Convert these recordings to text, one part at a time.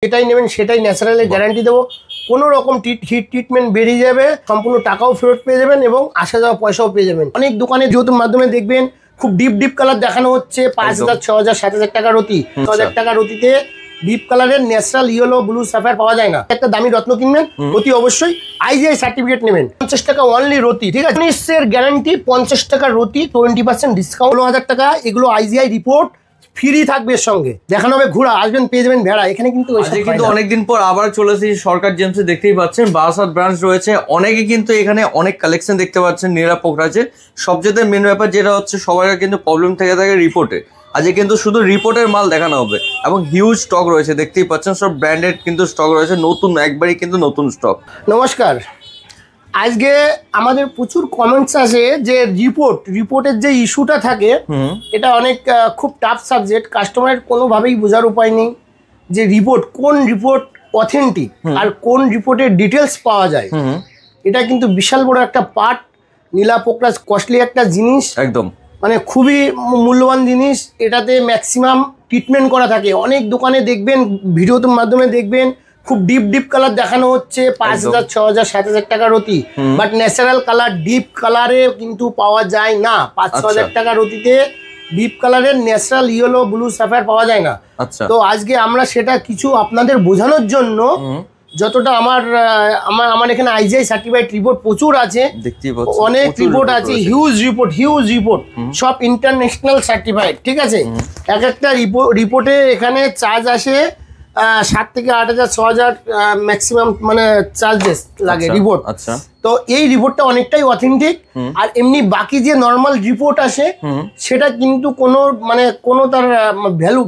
যেটাই নেবেন সেটাই ন্যাচারালি গ্যারান্টি দেবো। কোনো রকম হিট ট্রিটমেন্ট বেরিয়ে যাবে, সম্পূর্ণ টাকাও ফেরত পেয়ে যাবেন এবং আসা যাওয়া পয়সাও পেয়ে যাবেন। অনেক দোকানে যেহেতু মাধ্যমে দেখবেন খুব ডিপ কালার দেখানো হচ্ছে 5,000, 6,000, 7,000 টাকা রতি। 6,000 টাকা রতিতে ডিপ কালারের ন্যাচারাল ইয়েলো ব্লু সাফায়ার পাওয়া যায় না। একটা দামি রত্ন কিনবেন অতি অবশ্যই IGI সার্টিফিকেট নেবেন। 50 টাকা অনলি রতি, ঠিক আছে? 19 গ্যারান্টি, 50 টাকা রতি, 20% ডিসকাউন্ট, 16,000 টাকা। এগুলো IGI রিপোর্ট ফ্রি থাকবে, এর সঙ্গে দেখানো হবে ঘোড়া, আসবেন পেয়ে যাবেন ভেড়া। এখানে কিন্তু অনেকদিন পর আবার চলে এসেছি সরকার জেমসে। দেখতেই পাচ্ছেন বারাসাত ব্রাঞ্চ রয়েছে, অনেকে কিন্তু এখানে অনেক কালেকশন দেখতে পাচ্ছেন নীলা পোখরাজের। সবচেয়ে মেন ব্যাপার যেটা হচ্ছে সবার কিন্তু প্রবলেম থেকে থাকে রিপোর্টে। আজকে কিন্তু শুধু রিপোর্টের মাল দেখানো হবে এবং হিউজ স্টক রয়েছে, দেখতেই পাচ্ছেন সব ব্র্যান্ডেড কিন্তু স্টক রয়েছে, নতুন একবারই কিন্তু নতুন স্টক। নমস্কার, আজকে আমাদের প্রচুর কমেন্টস আছে যে রিপোর্টের যে ইস্যুটা থাকে এটা অনেক খুব টাফ সাবজেক্ট। কাস্টমারের কোনোভাবেই বোঝার উপায় নেই যে কোন রিপোর্ট অথেন্টিক আর কোন রিপোর্টের ডিটেলস পাওয়া যায়। এটা কিন্তু বিশাল বড় একটা পার্ট। নীলা পোখরাজ কস্টলি একটা জিনিস, একদম মানে খুবই মূল্যবান জিনিস। এটাতে ম্যাক্সিমাম ট্রিটমেন্ট করা থাকে। অনেক দোকানে দেখবেন, ভিডিওর মাধ্যমে দেখবেন খুব ডিপ কালার দেখানো হচ্ছে 5,000, 6,000, 7,000 টাকা রতি, বাট ন্যাচারাল কালার ডিপ কালারে কিন্তু পাওয়া যায় না। 5-6,000 টাকা রতিতে ডিপ কালারের ন্যাচারাল ইয়েলো ব্লু সাফায়ার পাওয়া যায় না। তো আজকে আমরা সেটা কিছু আপনাদের বোঝানোর জন্য, যতটা আমার এখানে IGI সার্টিফাইড রিপোর্ট প্রচুর আছে, অনেক রিপোর্ট আছে, হিউজ রিপোর্ট, সব ইন্টারন্যাশনাল সার্টিফাইড, ঠিক আছে? এক একটা রিপোর্টে এখানে চার্জ আসে 7 থেকে 8,000, 6,000 ম্যাক্সিমাম মানে চার্জেস লাগে রিপোর্ট। আচ্ছা, তো এই রিপোর্টটা অনেকটাই অথেন্টিক। আর এমনি বাকি যে নর্মাল রিপোর্ট আসে সেটা কিন্তু কোনো তার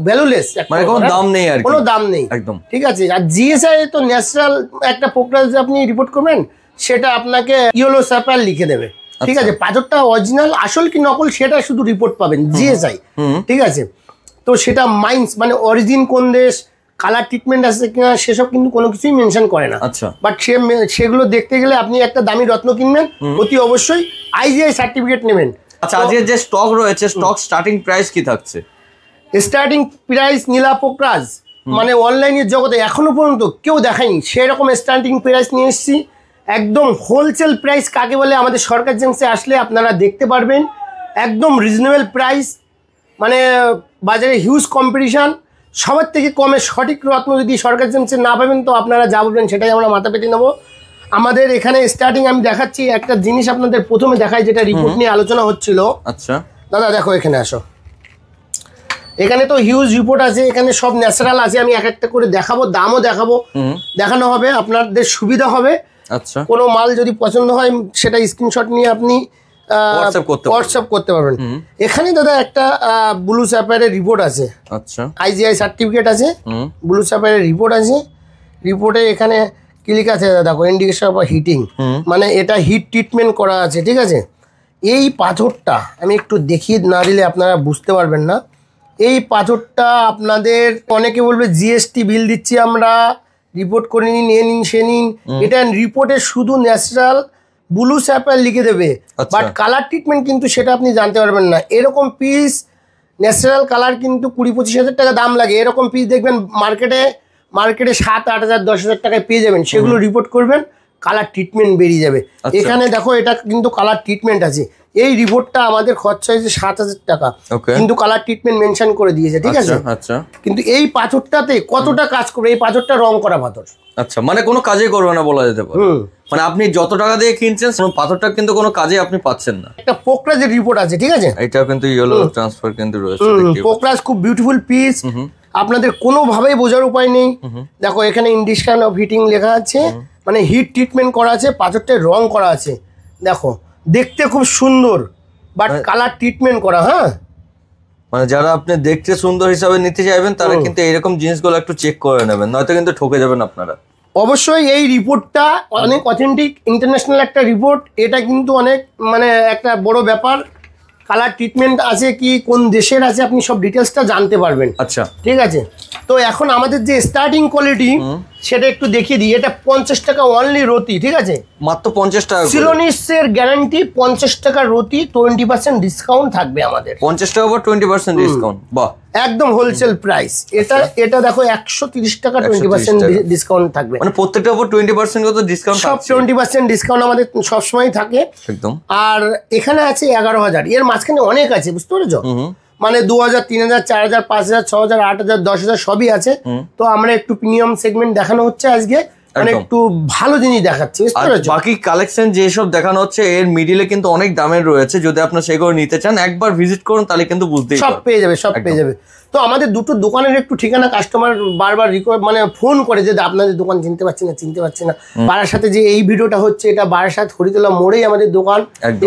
ভ্যালুলেস, মানে কোনো দাম নেই, আর কোনো দাম নেই একদম, ঠিক আছে? আর GSI তো ন্যাচারাল একটা পোখরাজ আপনি রিপোর্ট করবেন, সেটা আপনাকে ইয়েলো সাফায়ার লিখে দেবে, ঠিক আছে? পাথরটা অরিজিনাল আসল কি নকল সেটা শুধু রিপোর্ট পাবেন GSI, ঠিক আছে? তো সেটা মাইন্স মানে অরিজিন কোন দেশ, কালার ট্রিটমেন্ট আছে কিনা সেসব কিন্তু কোনো কিছুই মেনশন করে না। আচ্ছা, বাট সেগুলো দেখতে গেলে আপনি একটা দামি রত্ন কিনবেন, অতি অবশ্যই IGI সার্টিফিকেট নেবেন। আচ্ছা, আজকে যে স্টক রয়েছে, স্টক স্টার্টিং প্রাইস কি থাকছে? স্টার্টিং প্রাইস নীলা পোখরাজ মানে অনলাইনের জগতে এখনো পর্যন্ত কেউ দেখায়নি সেরকম স্টার্টিং প্রাইস নিয়ে এসেছি। একদম হোলসেল প্রাইস কাকে বলে আমাদের সরকার জেমসে আসলে আপনারা দেখতে পারবেন। একদম রিজনেবল প্রাইস, মানে বাজারে হিউজ কম্পিটিশান। সবার থেকে কমে সঠিক রত্ন যদি সরকার জেমসে না পাবেন তো আপনারা যা বলবেন সেটাই আমরা মাথা পেতে নেবো। আমাদের এখানে স্টার্টিং আমি দেখাচ্ছি একটা জিনিস আপনাদের প্রথমে দেখাই, যেটা রিপোর্ট নিয়ে আলোচনা হচ্ছিল। আচ্ছা দাদা দেখো, এখানে আসো। এখানে তো হিউজ রিপোর্ট আছে, এখানে সব ন্যাচারাল আছে। আমি এক একটা করে দেখাবো, দামও দেখানো হবে, আপনাদের সুবিধা হবে। আচ্ছা, কোনো মাল যদি পছন্দ হয় সেটা স্ক্রিনশট নিয়ে আপনি হোয়াটসঅ্যাপ করতে পারবেন। এখানে দাদা একটা ব্লু সাফায়ারের রিপোর্ট আছে। আচ্ছা, IGI সার্টিফিকেট আছে, ব্লু সাফায়ারের রিপোর্ট আছে। রিপোর্টে এখানে ক্লিক আছে দেখো, ইন্ডিকেশন অফ হিটিং, মানে এটা হিট ট্রিটমেন্ট করা আছে, ঠিক আছে? এই পাথরটা আমি একটু দেখিয়ে না দিলে আপনারা বুঝতে পারবেন না। এই পাথরটা আপনাদের অনেকে বলবে GST বিল দিচ্ছি আমরা, রিপোর্ট করে নিন, এ নিন সে নিন। এটা রিপোর্টে শুধু ন্যাচারাল ব্লু সাফায়ার লিখে দেবে, বাট কালার ট্রিটমেন্ট কিন্তু সেটা আপনি জানতে পারবেন না। এরকম পিস ন্যাচারাল কালার কিন্তু 20-25,000 টাকা দাম লাগে। এরকম পিস দেখবেন মার্কেটে 7-8,000, 10,000 টাকায় পেয়ে যাবেন। সেগুলো রিপোর্ট করবেন, কালার ট্রিটমেন্ট বেরিয়ে যাবে। এখানে দেখো, এটা কিন্তু কালার ট্রিটমেন্ট আছে। এই রিপোর্টটা আমাদের খরচা হয়েছে 7,000 টাকা, কিন্তু কালার ট্রিটমেন্ট মেনশন করে দিয়েছে, ঠিক আছে? আচ্ছা, কিন্তু এই পাথরটাতে কতটা কাজ করবে? এই পাথরটা রং করা পাথর। আচ্ছা, মানে কোনো কাজে করবে না বলা যেতে পারে। মানে আপনি যত টাকা দিয়ে কিনছেন পাথরটা কিন্তু কোনো কাজে আপনি পাচ্ছেন না। একটা পোখরাজের রিপোর্ট আছে, ঠিক আছে? এটাও কিন্তু ইয়েলো ট্রান্সফার কিন্তু রয়েছে। পোখরাজ খুব বিউটিফুল পিস, আপনাদের কোনোভাবেই বোঝার উপায় নেই। দেখো এখানে ইন্ডিকেশন অফ হিটিং লেখা আছে, মানে হিট ট্রিটমেন্ট করা আছে, পাথরটায় রং করা আছে। দেখো দেখতে খুব সুন্দর, বাট কালার ট্রিটমেন্ট করা। হ্যাঁ, মানে যারা আপনি দেখতে সুন্দর হিসাবে নিতে চাইবেন তারা কিন্তু এইরকম জিনিসগুলো একটু চেক করে নেবেন, নয়তো কিন্তু ঠকে যাবেন আপনারা। অবশ্যই এই রিপোর্টটা অনেক অথেন্টিক, ইন্টারন্যাশনাল একটা রিপোর্ট। এটা কিন্তু অনেক মানে একটা বড় ব্যাপার। কালার ট্রিটমেন্ট আছে কি, কোন দেশের আছে, আপনি সব ডিটেলসটা জানতে পারবেন। আচ্ছা, ঠিক আছে? তো এখন আমাদের যে স্টার্টিং কোয়ালিটি সেটা একটু দেখিয়ে দিই। এটা 50 টাকা অনলি রতি, ঠিক আছে, মাত্র 50 টাকা। সিলোনিসের গ্যারান্টি, 50 টাকা রতি, 20% ডিসকাউন্ট থাকবে আমাদের। 50 টাকা উপর 20% ডিসকাউন্ট, বাহ, একদম হোলসেল প্রাইস। এটা দেখো 130 টাকা 20% ডিসকাউন্ট থাকবে, মানে প্রত্যেকটার উপর 20% কত ডিসকাউন্ট? সব 20% ডিসকাউন্ট আমাদের সবসময় থাকে একদম। আর এখানে আছে 11,000, এর মাঝখানে অনেক আছে, বুঝতে পেরেছো? মানে 2,000, 3,000, 4,000, 5,000, 6,000, 8,000, 10,000 সবই আছে। তো আমরা একটু প্রিমিয়াম সেগমেন্ট দেখানো হচ্ছে আজকে, মানে একটু ভালো জিনিস দেখাচ্ছি, বুঝতে পেরেছো? বাকি কালেকশন যেসব দেখানো হচ্ছে এর মিডিলে কিন্তু অনেক দামের রয়েছে, যদি আপনারা সেগুলো নিতে চান একবার ভিজিট করুন তাহলে কিন্তু বুঝতেই সব পেয়ে যাবে, সব পেয়ে যাবে। তো আমাদের দুটো দোকানের একটু ঠিকানা কাস্টমার বারবার মানে ফোন করে যে আপনাদের দোকান চিনতে পারছি না। বারাসাতে যে এই ভিডিওটা হচ্ছে, এটা বারাসাত হরিতলা মোড়েই আমাদের দোকান,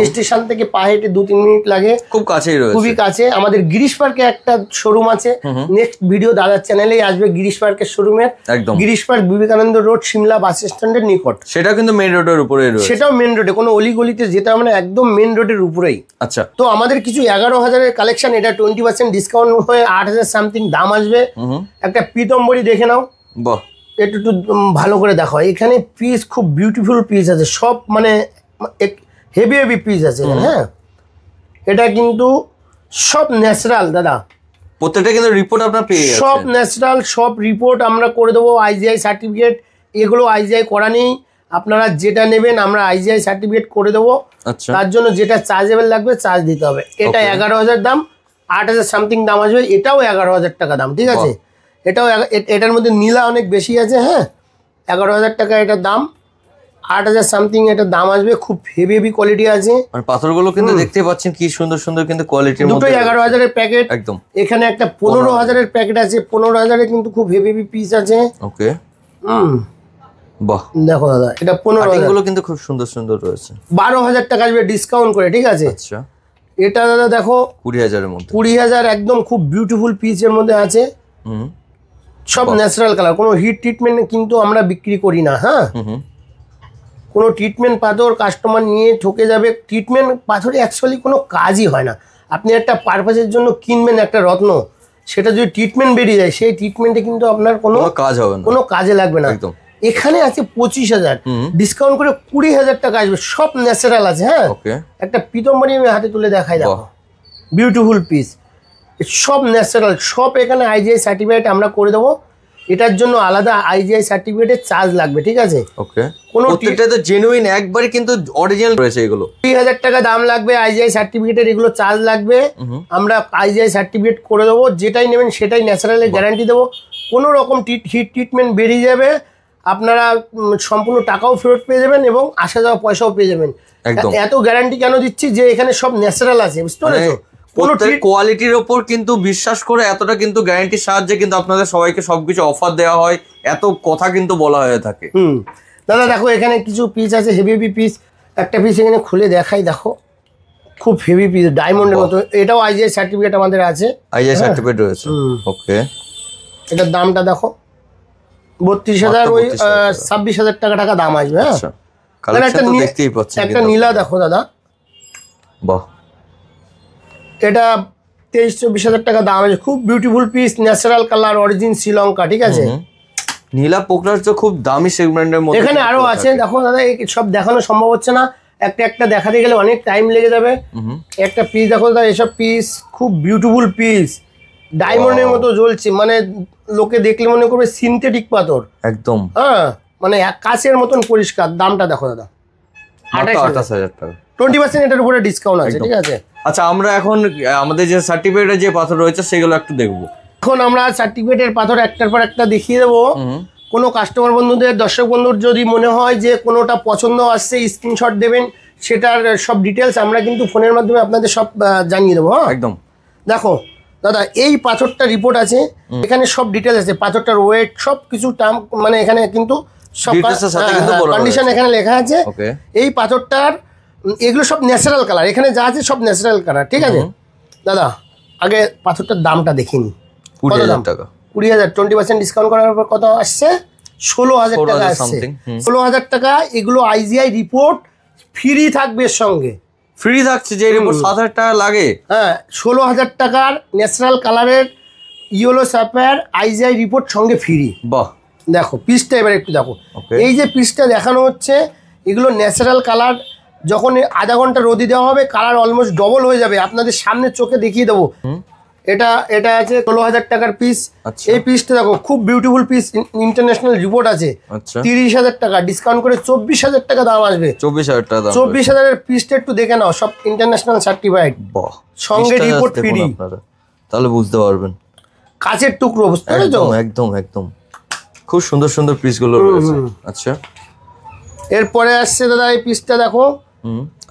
স্টেশন থেকে পা হেঁটে 2-3 মিনিট লাগে, খুব কাছেই রয়েছে, খুবই কাছে। আমাদের গিরিশ পার্কে একটা শোরুম আছে, নেক্সট ভিডিও দাদার চ্যানেলেই আসবে গিরিশ পার্কের শোরুমের। একদম গিরিশ পার্ক বিবেকানন্দ রোড, সিমলা বাস স্ট্যান্ডের নিকট। সেটা কিন্তু মেইন রোডের উপরেই রয়েছে, সেটাও মেইন রোডে, কোনো অলিগলিতে যেতে হবে না, একদম মেইন রোডের উপরেই। আচ্ছা, তো আমাদের কিছু 11,000-এর কালেকশন, এটা 20% ডিসকাউন্ট হয়ে 8,000 সামথিং দাম আসবে। একটা পীতম্বরী দেখে নাও, বাহ, একটু ভালো করে দেখো। এখানে পিস খুব বিউটিফুল পিস আছে, সব মানে হেভি পিস আছে। হ্যাঁ, এটা কিন্তু সব ন্যাচারাল দাদা, প্রত্যেকটা কিন্তু রিপোর্ট আপনারা পেয়ে যাচ্ছেন, সব ন্যাচারাল, সব রিপোর্ট আমরা করে দেবো। IGI সার্টিফিকেট, এগুলো IGI করা নেই, আপনারা যেটা নেবেন আমরা IGI সার্টিফিকেট করে দেবো। আচ্ছা, তার জন্য যেটা চার্জেবল লাগবে চার্জ দিতে হবে। এটা 11,000 দাম, 8,000 সামথিং দাম আসবে। এটাও 11,000 টাকা দাম, ঠিক আছে। এটাও এটার মধ্যে নীলা অনেক বেশি আছে। হ্যাঁ, 11,000 টাকা এটার দাম, 8,000 সামথিং এটার দাম আসবে। খুব হেভি কোয়ালিটি আছে, আর পাথরগুলো কিন্তু দেখতে পাচ্ছেন কি সুন্দর সুন্দর কিন্তু কোয়ালিটির মধ্যে। দুটোই 11,000-এর প্যাকেট। একদম। এখানে একটা 15,000-এর প্যাকেট আছে, 15,000-এর কিন্তু খুব হেভি পিস আছে। ওকে, বাহ, দেখো দাদা, এটা 15,000 গুলো কিন্তু খুব সুন্দর সুন্দর রয়েছে। 12,000 টাকা আসবে ডিসকাউন্ট করে, ঠিক আছে। আচ্ছা, এটা দাদা দেখো 20,000-এর মধ্যে, 20,000 একদম খুব বিউটিফুল পিসের মধ্যে আছে। সব ন্যাচারাল কালার, কোনো হিট ট্রিটমেন্ট কিন্তু আমরা বিক্রি করি না। হ্যাঁ, কোনো ট্রিটমেন্ট পাথর কাস্টমার নিয়ে ঠকে যাবে। ট্রিটমেন্ট পাথরে অ্যাকচুয়ালি কোনো কাজই হয় না। আপনি একটা পারপাসের জন্য কিনবেন একটা রত্ন, সেটা যদি ট্রিটমেন্ট বেরিয়ে যায়, সেই ট্রিটমেন্টে কিন্তু আপনার কোনো কাজ হবে না, কোনো কাজে লাগবে না। এখানে আছে 25,000, ডিসকাউন্ট করে 20,000 টাকা আসবে। সব ন্যাচারাল আছে। হ্যাঁ, একটা পীতম্বরী আমি হাতে তুলে দেখাই, দেখো বিউটিফুল পিস, সব ন্যাচারাল, সব এখানে IGI সার্টিফিকেট আমরা করে দেবো। এটার জন্য আলাদা IGI সার্টিফিকেটের চার্জ লাগবে, ঠিক আছে। ওকে, কোনো প্রত্যেকটা তো জেনুইন, একবারই কিন্তু অরিজিনাল রয়েছে। এগুলো 20,000 টাকা দাম লাগবে IGI সার্টিফিকেটের, এগুলো চার্জ লাগবে। আমরা IGI সার্টিফিকেট করে দেবো, যেটাই নেবেন সেটাই ন্যাচারালের গ্যারান্টি দেবো। কোনো রকম হিট ট্রিটমেন্ট বেরিয়ে যাবে, আপনারা সম্পূর্ণ টাকাও ফেরত পেয়ে যাবেন এবং আসা যাওয়া পয়সাও পেয়ে যাবেন। এত গ্যারান্টি কেন দিচ্ছি, যে এখানে সব ন্যাচারাল আছে, বুঝতে পেরেছো। কোয়ালিটির ওপর কিন্তু বিশ্বাস করে এতটা কিন্তু গ্যারান্টির সাহায্যে কিন্তু আপনাদের সবাইকে সবকিছু অফার দেওয়া হয়, এত কথা কিন্তু বলা হয়ে থাকে। দাদা দেখো, এখানে কিছু পিস আছে হেভি পিস। একটা পিস এখানে খুলে দেখাই, দেখো খুব হেভি পিস, ডায়মন্ডের মতো। এটাও IGI সার্টিফিকেট আমাদের আছে, IGI সার্টিফিকেট রয়েছে। ওকে, এটার দামটা দেখো 32,000, ওই 26,000 টাকা দাম আসবে। হ্যাঁ, একটা নীলা দেখো দাদা, বাহ, এটা 23-24,000 টাকা দাম আছে। খুব beautiful piece, natural colour, origin Sri Lanka, ঠিক আছে। নীলা পোকরাজ তো খুব দামি সেগমেন্টের মধ্যে। এখানে আরো আছে, দেখো দাদা, সব দেখানো সম্ভব হচ্ছে না, একটা দেখাতে গেলে অনেক টাইম লেগে যাবে। একটা পিস দেখো দাদা, এসব পিস খুব বিউটিফুল পিস, ডায়মন্ডের মতো জ্বলছে, মানে লোকে দেখলে মনে করবে সিনথেটিক পাথর একদম। হ্যাঁ, মানে কাচের মতন পরিষ্কার। দামটা দেখো দাদা, 28,000 টাকা, 20% এটার উপরে ডিসকাউন্ট আছে, ঠিক আছে। আচ্ছা, আমরা এখন আমাদের যে সার্টিফিকেটের যে পাথর রয়েছে সেগুলো একটু দেখবো। এখন আমরা সার্টিফিকেটের পাথর একটার পর একটা দেখিয়ে দেবো। কোনো কাস্টমার বন্ধুদের, দর্শক বন্ধুর যদি মনে হয় যে কোনোটা পছন্দ আসছে, স্ক্রিনশট দেবেন, সেটার সব ডিটেলস আমরা কিন্তু ফোনের মাধ্যমে আপনাদের সব জানিয়ে দেবো। হ্যাঁ, একদম। দেখো দাদা, এই পাথরটা রিপোর্ট আছে, এখানে সব ডিটেলস আছে, পাথরটার ওয়েট সব কিছু টার্ম, মানে এখানে কিন্তু সব কন্ডিশন এখানে লেখা আছে। এই পাথরটার এগুলো সব ন্যাচারাল কালার, এখানে যা আছে সব ন্যাচারাল কালার, ঠিক আছে দাদা। আগে পাথরটার দামটা দেখিনি, 20,000 টাকা, 20,000, 20% ডিসকাউন্ট করার পর কত আসছে, 16,000 টাকা আসছে। 16,000 টাকা। এগুলো IGI রিপোর্ট ফ্রি থাকবে, এর সঙ্গে ফ্রি থাকছে। যে রিপোর্ট 7,000 টাকা লাগে, হ্যাঁ, 16,000 টাকার ন্যাচারাল কালারের ইয়েলো স্যাফায়ার IGI রিপোর্ট সঙ্গে ফ্রি। বাহ, দেখো পিসটা এবার একটু দেখো, Okay. এই যে পিসটা দেখানো হচ্ছে এগুলো ন্যাচারাল কালার, যখন আধা ঘন্টা রোদে দেওয়া হবে কালার অলমোস্ট ডবল হয়ে যাবে, আপনাদের সামনে চোখে দেখিয়ে দেবো। এটা আছে 16,000 টাকার পিস। আচ্ছা। এই পিসটা দেখো খুব বিউটিফুল পিস, ইন্টারন্যাশনাল রিপোর্ট আছে। আচ্ছা 30,000 টাকা ডিসকাউন্ট করে 24,000 টাকা দাম আসবে। 24,000 টাকা দাম। 24,000 এর পিসটা একটু দেখে নাও, সব ইন্টারন্যাশনাল সার্টিফাইড, বাহ, সঙ্গে পিসটা রিপোর্ট just দেখুন ফ্রি, আপনারা, তাহলে বুঝতে পারবেন। কাচের টুকরো, বুঝতে পেরেছো? একদম একদম একদম খুব সুন্দর সুন্দর পিসগুলো রয়েছে। আচ্ছা এরপরে আসছে দাদা এই পিসটা দেখো,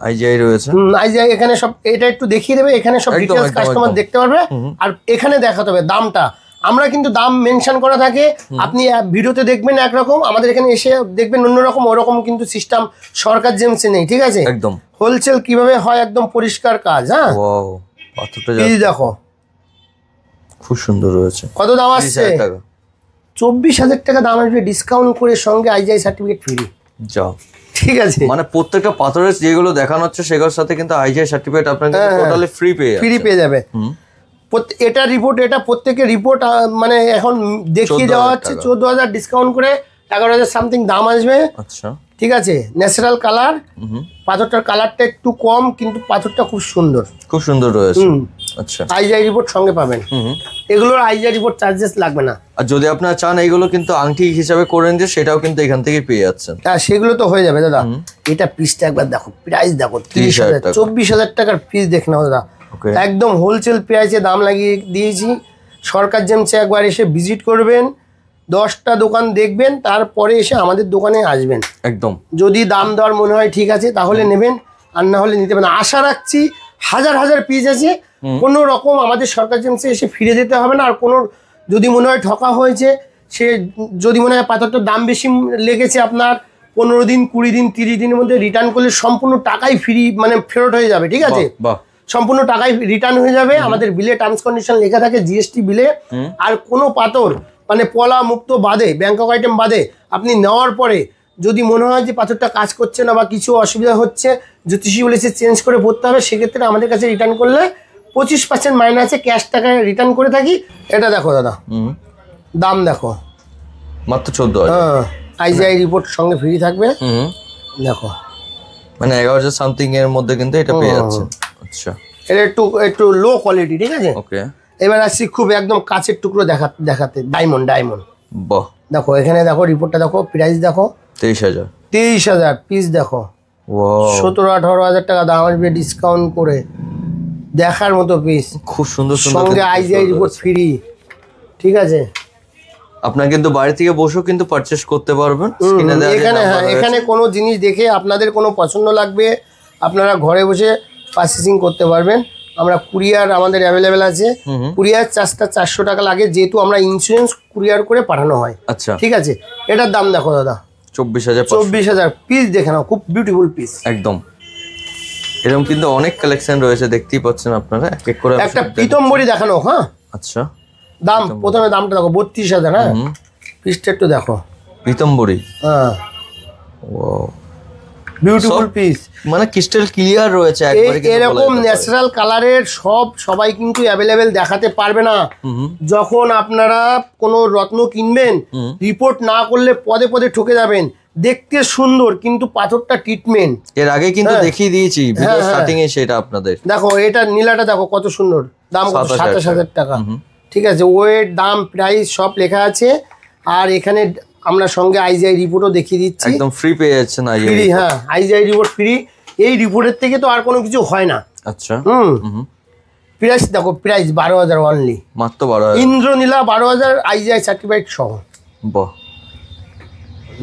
আইজিআই রয়েছে। আইজিআই এখানে সব, এটা একটু দেখিয়ে দেবে, এখানে সব একদম, ডিটেইলস একদম, কাস্টমার একদম। দেখতে পারবে। আর এখানে দেখাতে হবে দামটা, আমরা কিন্তু দাম মেনশন করা থাকে, আপনি ভিডিওতে দেখবেন একরকম, আমাদের এখানে এসে দেখবেন অন্যরকম, ওরকম কিন্তু সিস্টেম সরকার জেমসে নেই, ঠিক আছে? একদম হোলসেল কিভাবে হয় একদম পরিষ্কার কাজ। হ্যাঁ, ওয়াও, পাথরটা এই দেখো খুব সুন্দর রয়েছে। কত দাম আসছে? 30,000 টাকা। 24,000 টাকা দাম আসবে ডিসকাউন্ট করে, সঙ্গে আইজিআই সার্টিফিকেট ফ্রি, যাও, ঠিক আছে? মানে প্রত্যেকটা পাথরের যেগুলো দেখানো হচ্ছে সেগুলোর সাথে কিন্তু আইজিআই সার্টিফিকেট আপনাকে টোটালি ফ্রি পেয়ে যাবে। এটা রিপোর্ট, এটা প্রত্যেকের রিপোর্ট মানে এখন দেখিয়ে দেওয়া হচ্ছে 14,000 ডিসকাউন্ট করে 11,000 সামথিং দাম আসবে। আচ্ছা ঠিক আছে, ন্যাচারাল কালার, পাথরটার কালারটা একটু কম কিন্তু পাথরটা খুব সুন্দর, খুব সুন্দর রয়েছে। আচ্ছা আইজিআই রিপোর্ট সঙ্গে পাবেন, এগুলোর আইজিআই রিপোর্ট চার্জেস লাগবে না। আর যদি আপনারা চান এইগুলো কিন্তু আংটি হিসাবে করে নিতে, সেটাও কিন্তু এখান থেকে পেয়ে যাচ্ছেন। হ্যাঁ, সেগুলো তো হয়ে যাবে দাদা। এটা পিসটা একবার দেখো, প্রাইস দেখো 30,000, 24,000 টাকার পিস দেখে নাও দাদা, একদম হোলসেল প্রাইসে দাম লাগিয়ে দিয়েছি। সরকার জেমসে একবার এসে ভিজিট করবেন, 10টা দোকান দেখবেন, তারপরে এসে আমাদের দোকানে আসবেন। একদম, যদি দাম দেওয়ার মনে হয় ঠিক আছে তাহলে নেবেন, আর না হলে নিতে পারেন। আশা রাখছি হাজার হাজার পিস আছে, কোনো রকম আমাদের সরকার জেমসে এসে ফিরে যেতে হবে না। আর কোনো যদি মনে হয় ঠকা হয়েছে, সে যদি মনে হয় পাথরটার দাম বেশি লেগেছে, আপনার 15 দিন 20 দিন 30 দিনের মধ্যে রিটার্ন করলে সম্পূর্ণ টাকাই ফ্রি, মানে ফেরত হয়ে যাবে, ঠিক আছে? বাহ, সম্পূর্ণ টাকাই রিটার্ন হয়ে যাবে। আমাদের বিলে টার্মস কন্ডিশন লেখা থাকে, জিএসটি বিলে। আর কোনো পাথর মানে পলা মুক্ত বাদে, ব্যাংকক আইটেম বাদে, আপনি নেওয়ার পরে যদি মনে হয় যে পাথরটা কাজ করছে না বা কিছু অসুবিধা হচ্ছে, জ্যোতিষী বলেছে চেঞ্জ করে পড়তে হবে, সেক্ষেত্রে আমাদের কাছে রিটার্ন করলে 25% মাইনাসে ক্যাশ টাকায় রিটার্ন করে থাকি। এটা দেখো দাদা, দাম দেখো মাত্র 14,000। হ্যাঁ, আইজিআই রিপোর্ট সঙ্গে ফ্রি থাকবে। দেখো মানে 11,000 সামথিং এর মধ্যে কিন্তু এটা পেয়ে যাচ্ছেন। আচ্ছা, এটা একটু লো কোয়ালিটি, ঠিক আছে? ওকে, এবার আসছি খুব একদম কাছের টুকরো দেখাতে, ডায়মন্ড। বাহ, দেখো এখানে দেখো, রিপোর্টটা দেখো, প্রাইস দেখো 23,000। 23,000 পিস দেখো, ওয়াও, 17-18,000 টাকা দাম আসবে ডিসকাউন্ট করে, দেখার মতো পিস, খুব সুন্দর সুন্দর সঙ্গে কিন্তু আইজিআই রিপোর্ট ফ্রি, ঠিক আছে? আপনারা কিন্তু বাড়ি থেকে বসেও কিন্তু পারচেজ করতে পারবেন। এখানে হ্যাঁ, এখানে কোনো জিনিস দেখে আপনাদের কোনো পছন্দ লাগবে, আপনারা ঘরে বসে পারচেসিং করতে পারবেন। আমরা কুরিয়ার আমাদের অ্যাভেলেবেল আছে, কুরিয়ার চার্জটা 400 টাকা লাগে, যেহেতু আমরা ইন্স্যুরেন্স কুরিয়ার করে পাঠানো হয়। আচ্ছা, ঠিক আছে, এটার দাম দেখো দাদা 24,000। 24,000 পিস দেখে নাও, খুব বিউটিফুল পিস একদম, এরকম কিন্তু অনেক কালেকশন রয়েছে, দেখতেই পাচ্ছেন আপনারা। এক এক করে একটা পিতম্বরী দেখানো। হ্যাঁ, আচ্ছা, দাম প্রথমে দামটা দেখো 32,000। হ্যাঁ, পিসটা একটু দেখো, পিতম্বরী। হ্যাঁ, ওয়াও, বিউটিফুল পিস, মানে ক্রিস্টাল ক্লিয়ার রয়েছে একবারে। এরকম ন্যাচারাল কালারের সবাই কিন্তু অ্যাভেলেবেল দেখাতে পারবে না। যখন আপনারা কোনো রত্ন কিনবেন, রিপোর্ট না করলে পদে পদে ঠকে যাবেন। দেখতে সুন্দর কিন্তু পাথরটা ট্রিটমেন্ট, এর আগে কিন্তু দেখিয়ে দিয়েছি ভিডিও স্টার্টিং এ, সেটা আপনাদের দেখো। এটা নীলাটা দেখো কত সুন্দর, দাম 27,000 টাকা, ঠিক আছে? ওয়েট, দাম, প্রাইস সব লেখা আছে। আর এখানে আমরা সঙ্গে আইজিআই রিপোর্টও দেখিয়ে দিচ্ছি, একদম ফ্রি পেয়ে যাচ্ছেন ফ্রি। হ্যাঁ, আইজিআই রিপোর্ট ফ্রি, এই রিপোর্টের থেকে তো আর কোনো কিছু হয় না। আচ্ছা, প্রাইস দেখো, প্রাইস 12,000 অনলি, মাত্র 12,000। ইন্দ্রনীলা 12,000 আইজিআই সার্টিফাইড সহ। বাহ,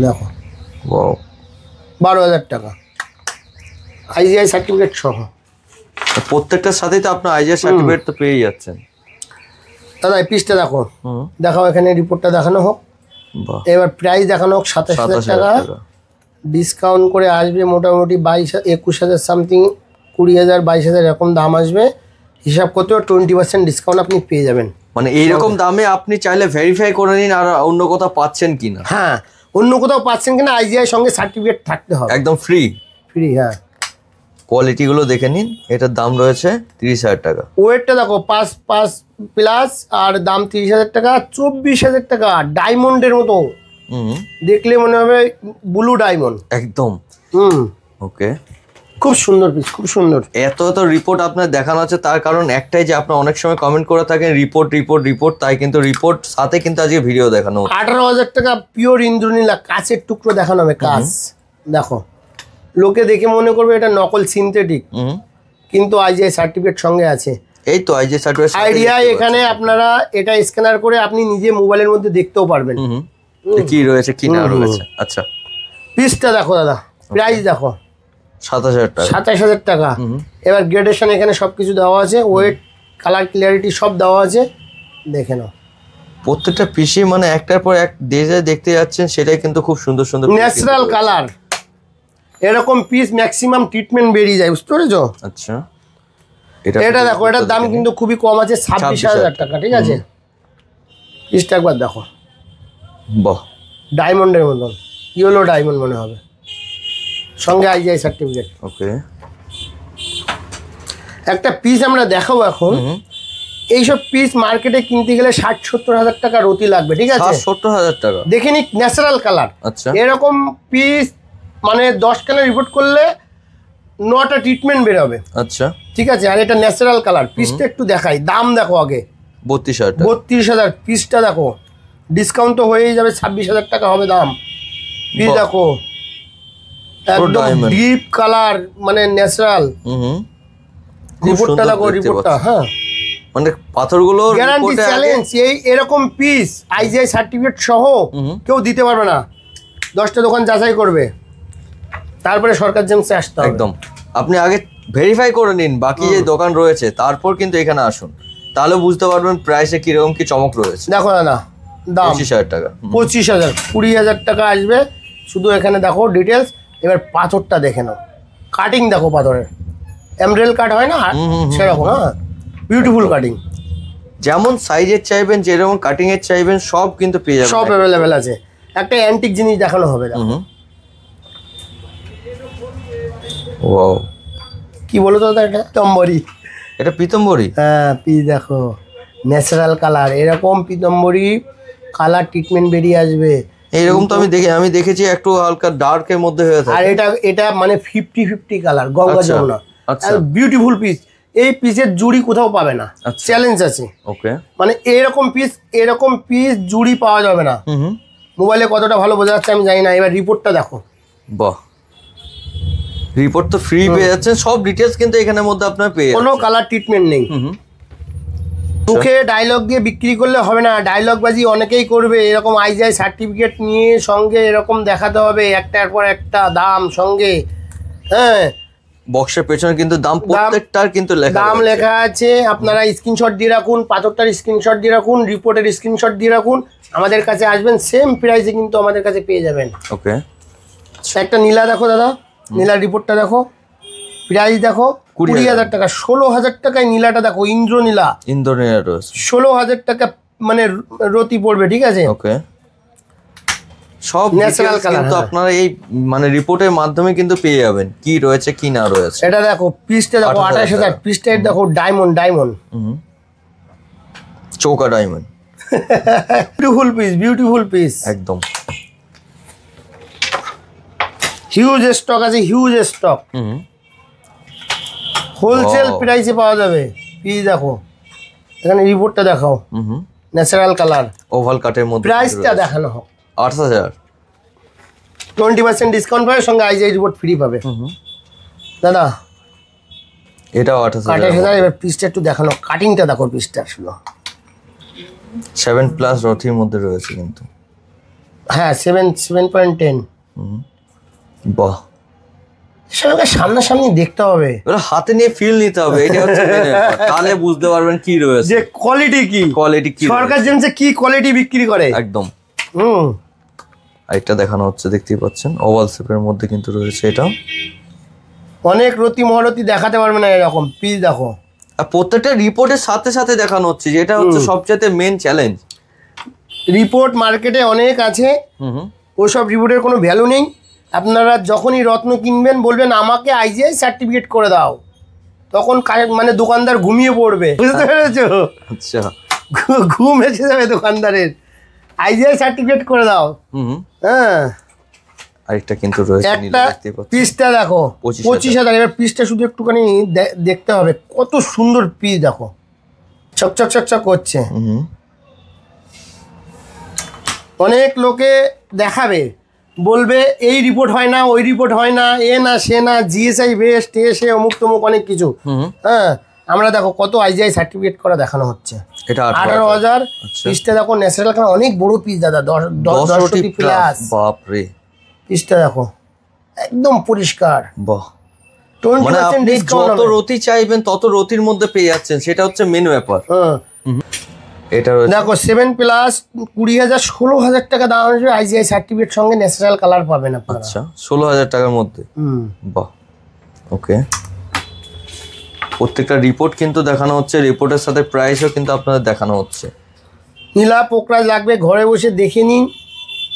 দেখো ওয়াও, 12,000 টাকা আইজিআই সার্টিফিকেট সহ। প্রত্যেকটার সাথেই তো আপনার আইজিআই সার্টিফিকেট তো পেয়ে যাচ্ছেন। দাদা এই পিসটা দেখো, দেখাও, এখানে রিপোর্টটা দেখানো হোক। বাহ, এবার প্রাইস দেখানো হোক 27,000 টাকা, ডিসকাউন্ট করে আসবে মোটামুটি 21,000 সামথিং, 20,000 22,000 এরকম দাম আসবে। হিসাব করতেও 20% ডিসকাউন্ট আপনি পেয়ে যাবেন। মানে এইরকম দামে আপনি চাইলে ভেরিফাই করে নিন আর অন্য কোথাও পাচ্ছেন কিনা। হ্যাঁ, অন্য কোথাও পাচ্ছেন কিনা, আইজিআই সঙ্গে সার্টিফিকেট থাকতে হবে, একদম ফ্রি। হ্যাঁ, কোয়ালিটি গুলো দেখে নিন। এটার দাম রয়েছে 30,000 টাকা। ওয়েটটা দেখো 5 প্লাস, আর দাম 30,000 টাকা। 24,000 টাকা ডায়মন্ডের মতো দেখলে মনে হবে ব্লু ডায়মন্ড একদম। ওকে, খুব সুন্দর পিস, খুব সুন্দর। এত রিপোর্ট আপনার দেখানো আছে, তার কারণ একটাই যে আপনার অনেক সময় কমেন্ট করে থাকেন রিপোর্ট রিপোর্ট রিপোর্ট, তাই কিন্তু রিপোর্ট সাথে কিন্তু আজকে ভিডিও দেখানো। 18,000 টাকা পিওর ইন্দ্রনীলা কাঁচের টুকরো দেখানো হবে। কাঁচ দেখো, লোকে দেখে মনে করবে এটা নকল সিনথেটিক, কিন্তু আইজিআই সার্টিফিকেট সঙ্গে আছে। এই তো আইজিআই সার্টিফিকেট আইডিয়া। এখানে আপনারা এটা স্ক্যানার করে আপনি নিজে মোবাইলের মধ্যে দেখতেও পারবেন কি রয়েছে কি না রয়েছে। আচ্ছা, পিসটা দেখো দাদা, প্রাইস দেখো 27,000 টাকা, 27,000 টাকা। এবার গ্রেডেশন এখানে সবকিছু দেওয়া আছে, ওয়েট, কালার, ক্লিয়ারিটি সব দেওয়া আছে, দেখে নাও। প্রত্যেকটা পিসি মানে একটার পর এক দেশে দেখতে যাচ্ছেন, সেটাই কিন্তু খুব সুন্দর সুন্দর ন্যাচারাল কালার। এরকম পিস ম্যাক্সিমাম ট্রিটমেন্ট বেরিয়ে যায়, বুঝতে পেরেছো? আচ্ছা, এটা দেখো, এটার দাম কিন্তু খুবই কম আছে, 26,000 টাকা। ঠিক আছে, পিসটা একবার দেখো, বাহ, ডায়মন্ডের মতন, ইয়েলো ডায়মন্ড মনে হবে, সঙ্গে আইজিআই সার্টিফিকেট। ওকে, একটা পিস আমরা দেখাবো এখন। এইসব পিস মার্কেটে কিনতে গেলে 60-70 হাজার টাকা রতি লাগবে। ঠিক আছে, 70,000 টাকা। দেখে নি ন্যাচারাল কালার। আচ্ছা, এরকম পিস মানে 10 কালার রিপোর্ট করলে 9টা ট্রিটমেন্ট বেরোবে। আচ্ছা, ঠিক আছে, আর এটা ন্যাচারাল কালার। পিসটা একটু দেখাই, দাম দেখো আগে 32,000 টাকা। 32,000। পিসটা দেখো, ডিসকাউন্ট তো হয়েই যাবে, 26,000 টাকা হবে দাম। পিস দেখো, একদম ডিপ কালার, মানে ন্যাচারাল। রিপোর্টটা দেখো, রিপোর্টটা। হ্যাঁ, মানে পাথরগুলো গ্যারান্টি চ্যালেঞ্জ। এই এরকম পিস আইজিআই সার্টিফিকেট সহ কেউ দিতে পারবে না। 10টা দোকান যাচাই করবে, তারপরে সরকার জেমসে আসতে হবে। একদম, আপনি আগে ভেরিফাই করে নিন বাকি যে দোকান রয়েছে, তারপর কিন্তু এখানে আসুন, তাহলে বুঝতে পারবেন প্রাইসে কিরকম কি চমক রয়েছে। দেখো দাদা, দাম 25,000 টাকা। 25,000, 20,000 টাকা আসবে শুধু। এখানে দেখো ডিটেলস। এবার পাথরটা দেখে নাও, কাটিং দেখো পাথরের, এমব্রেল কাট হয় না সেরকম। হ্যাঁ, বিউটিফুল কাটিং। যেমন সাইজের চাইবেন, যেরকম কাটিং এর চাইবেন, সব কিন্তু পেয়ে যাবেন, সব অ্যাভেলেবেল আছে। একটা অ্যান্টিক জিনিস দেখানো হবে। ওয়াও, কি বলো তো দাদা, এটা পিতম্বরী। এটা পিতম্বরী? হ্যাঁ, পিস দেখো, ন্যাচারাল কালার। এরকম পিতম্বরী কালার ট্রিটমেন্ট বেরিয়ে আসবে। এইরকম তো আমি দেখেছি একটু হালকা ডার্কের মধ্যে হয়ে থাকে। আর এটা মানে 50-50 কালার, গঙ্গা যমুনা। আচ্ছা, বিউটিফুল পিস। এই পিসের জুড়ি কোথাও পাবে না, চ্যালেঞ্জ আছে। ওকে, মানে এরকম পিস জুড়ি পাওয়া যাবে না। মোবাইলে কতটা ভালো বোঝা যাচ্ছে আমি জানি না। এবার রিপোর্টটা দেখো। বাহ, রিপোর্ট তো ফ্রি পেয়ে যাচ্ছেন, সব ডিটেলস কিন্তু এখানের মধ্যে আপনার পেয়ে কোনো কালার ট্রিটমেন্ট নেই। মুখে ডায়লগ দিয়ে বিক্রি করলে হবে না, ডায়লগ বাজি অনেকেই করবে। এরকম আইজিআই সার্টিফিকেট নিয়ে সঙ্গে এরকম দেখাতে হবে, একটার পর একটা দাম সঙ্গে। হ্যাঁ, বক্সের পেছনে কিন্তু দাম প্রত্যেকটার কিন্তু দাম লেখা আছে। আপনারা স্ক্রিনশট দিয়ে রাখুন, পাথরটার স্ক্রিনশট দিয়ে রাখুন, রিপোর্টের স্ক্রিনশট দিয়ে রাখুন। আমাদের কাছে আসবেন, সেম প্রাইসে কিন্তু আমাদের কাছে পেয়ে যাবেন। ওকে, একটা নীলা দেখো দাদা, নীলার রিপোর্টটা দেখো, প্রাইস দেখো 20,000 টাকা। 16,000 টাকায় নীলাটা দেখো, ইন্দ্রনীলা। 16,000 টাকা মানে রতি পড়বে। ঠিক আছে, ওকে, সব ন্যাচারাল কালার কিন্তু আপনারা এই মানে রিপোর্টের মাধ্যমে কিন্তু পেয়ে যাবেন কি রয়েছে কি না রয়েছে। এটা দেখো, পিসটা দেখো 28,000। পিসটা দেখো, ডায়মন্ড চৌকা ডায়মন্ড। বিউটিফুল পিস একদম। হিউজ স্টক আছে, হিউজ স্টক। হোলসেল প্রাইসে পাওয়া যাবে। পিস দেখো, এখানে রিপোর্টটা দেখাও, ন্যাচারাল কালার, ওভাল কাটের মধ্যে। প্রাইসটা দেখানো হোক। 8,000, 20% ডিসকাউন্ট পাবে, সঙ্গে আইজিআই রিপোর্ট ফ্রি পাবে। দাদা, এটাও 8,000। এবার পিসটা একটু দেখানো, কাটিংটা দেখো, পিসটা শুনো 7+ রথির মধ্যে রয়েছে কিন্তু। হ্যাঁ, 7.10। বাহ, সেটাকে সামনাসামনি দেখতে হবে, হাতে নিয়ে ফিল নিতে হবে, এটা হচ্ছে তাহলে বুঝতে পারবেন কি রয়েছে, যে কোয়ালিটি কি সরকার জেমসে কি কোয়ালিটি বিক্রি করে। একদম। আরেকটা দেখানো হচ্ছে, দেখতেই পাচ্ছেন ওভাল শেপের মধ্যে কিন্তু রয়েছে। এটা অনেক রতি মহারতি দেখাতে পারবে না এরকম পিস দেখো। আর প্রত্যেকটা রিপোর্টের সাথে সাথে দেখানো হচ্ছে, যেটা হচ্ছে সবচেয়ে মেন চ্যালেঞ্জ। রিপোর্ট মার্কেটে অনেক আছে, ওসব রিপোর্টের কোনো ভ্যালু নেই। আপনারা যখনই রত্ন কিনবেন বলবেন আমাকে আইজিআই সার্টিফিকেট করে দাও, তখন মানে দোকানদার ঘুমিয়ে পড়বে, বুঝতে পেরেছো? আচ্ছা, ঘুম এসে যাবে দোকানদারের। আইজিআই সার্টিফিকেট করে দাও। হ্যাঁ, আরেকটা কিন্তু রয়েছে একটা পিসটা দেখো 25,000। এবার পিসটা শুধু একটুখানি দেখতে হবে, কত সুন্দর পিস দেখো, চকচক চকচক করছে। অনেক লোকে দেখাবে, বলবে এই রিপোর্ট হয় না, ওই রিপোর্ট হয় না, এ না সে না, জিএসআই বেস্ট এসে অমুক তমুক অনেক কিছু। হ্যাঁ, আমরা দেখো কত আইজিআই সার্টিফিকেট করা দেখানো হচ্ছে। এটা 18,000। পিসটা দেখো ন্যাচারাল কালার, অনেক বড় পিস দাদা, 10 প্লাস। বাপরে, পিসটা দেখো একদম পরিষ্কার। বাহ, মানে আপনি যত রতি চাইবেন তত রতির মধ্যে পেয়ে যাচ্ছেন, সেটা হচ্ছে মেন ব্যাপার। এটা দেখো 7 প্লাস 20,000 16,000 টাকা দাম আসবে, আইজিআই সার্টিফিকেট সঙ্গে ন্যাচারাল কালার পাবেন আপনারা। আচ্ছা, 16,000 টাকার মধ্যে। বাহ, ওকে। প্রত্যেকটা রিপোর্ট কিন্তু দেখানো হচ্ছে, রিপোর্টের সাথে প্রাইসও কিন্তু আপনাদের দেখানো হচ্ছে। নীলা পোকরাজ লাগবে, ঘরে বসে দেখে নিন,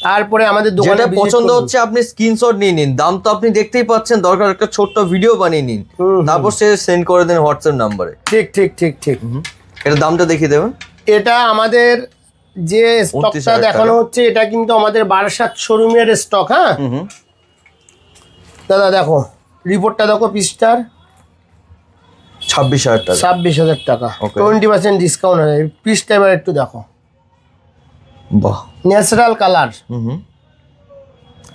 তারপরে আমাদের দোকানে পছন্দ হচ্ছে আপনি স্ক্রিনশট নিয়ে নিন। দাম তো আপনি দেখতেই পাচ্ছেন, দরকার একটা ছোট্ট ভিডিও বানিয়ে নিন, তারপর সে সেন্ড করে দেন হোয়াটসঅ্যাপ নাম্বারে। ঠিক ঠিক ঠিক ঠিক। এটা দামটা দেখিয়ে দেবেন। এটা আমাদের যে স্টকটা দেখানো হচ্ছে, এটা কিন্তু আমাদের বারাসাত শোরুমের স্টক। হ্যাঁ দাদা, দেখো রিপোর্টটা দেখো, পিসটার 26,000 টাকা। 26,000 টাকা, 20% ডিসকাউন্ট হবে। পিসটা এবার একটু দেখো, বাহ, ন্যাচারাল কালার,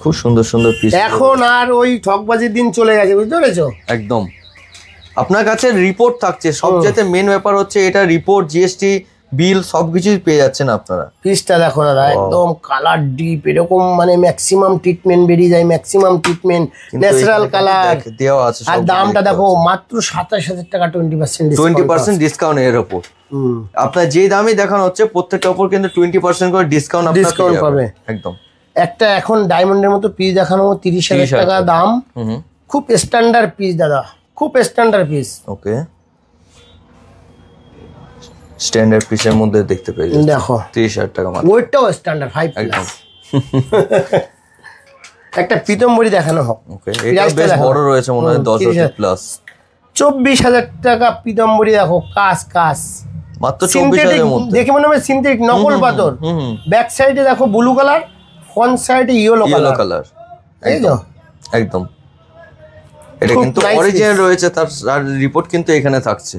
খুব সুন্দর সুন্দর পিস। এখন আর ওই ঠকবাজির দিন চলে গেছে, বুঝতে পেরেছো? একদম, আপনার কাছে রিপোর্ট থাকছে, সবচেয়ে মেন ব্যাপার হচ্ছে এটা রিপোর্ট, জিএসটি বিল সবকিছুই পেয়ে যাচ্ছেন আপনারা। পিসটা দেখো দাদা, একদম কালার ডিপ, এরকম মানে ম্যাক্সিমাম ট্রিটমেন্ট বেরিয়ে যায়, ম্যাক্সিমাম ট্রিটমেন্ট, ন্যাচারাল কালার দেওয়া আছে। আর দামটা দেখো মাত্র 27,000 টাকা, 20% ডিসকাউন্ট এর উপর। আপনার যে দামই দেখানো হচ্ছে প্রত্যেকটার উপর কিন্তু 20% করে ডিসকাউন্ট পাবে। একদম। একটা এখন ডায়মন্ডের মতো পিস দেখানো, 30,000 টাকা দাম, খুব স্ট্যান্ডার্ড পিস দাদা, খুব স্ট্যান্ডার্ড পিস। ওকে, স্ট্যান্ডার্ড পিসের মধ্যে দেখতে পেয়ে যাচ্ছেন, দেখো 30,000 টাকা মাত্র। ওইটাও স্ট্যান্ডার্ড 5 প্লাস। একটা পিতম্বরী দেখানো হোক। ওকে, এটা বেশ বড় রয়েছে মনে হয়, 10 প্লাস। 24,000 টাকা পিতম্বরী, দেখো কাজ কাজ মাত্র 24,000 এর মধ্যে। দেখে মনে হবে সিনথেটিক, নকল পাথর। ব্যাক সাইডে দেখো ব্লু কালার, ফ্রন্ট সাইডে ইয়েলো কালার। এই তো একদম, এটা কিন্তু অরিজিনাল রয়েছে, তার রিপোর্ট কিন্তু এখানে থাকছে।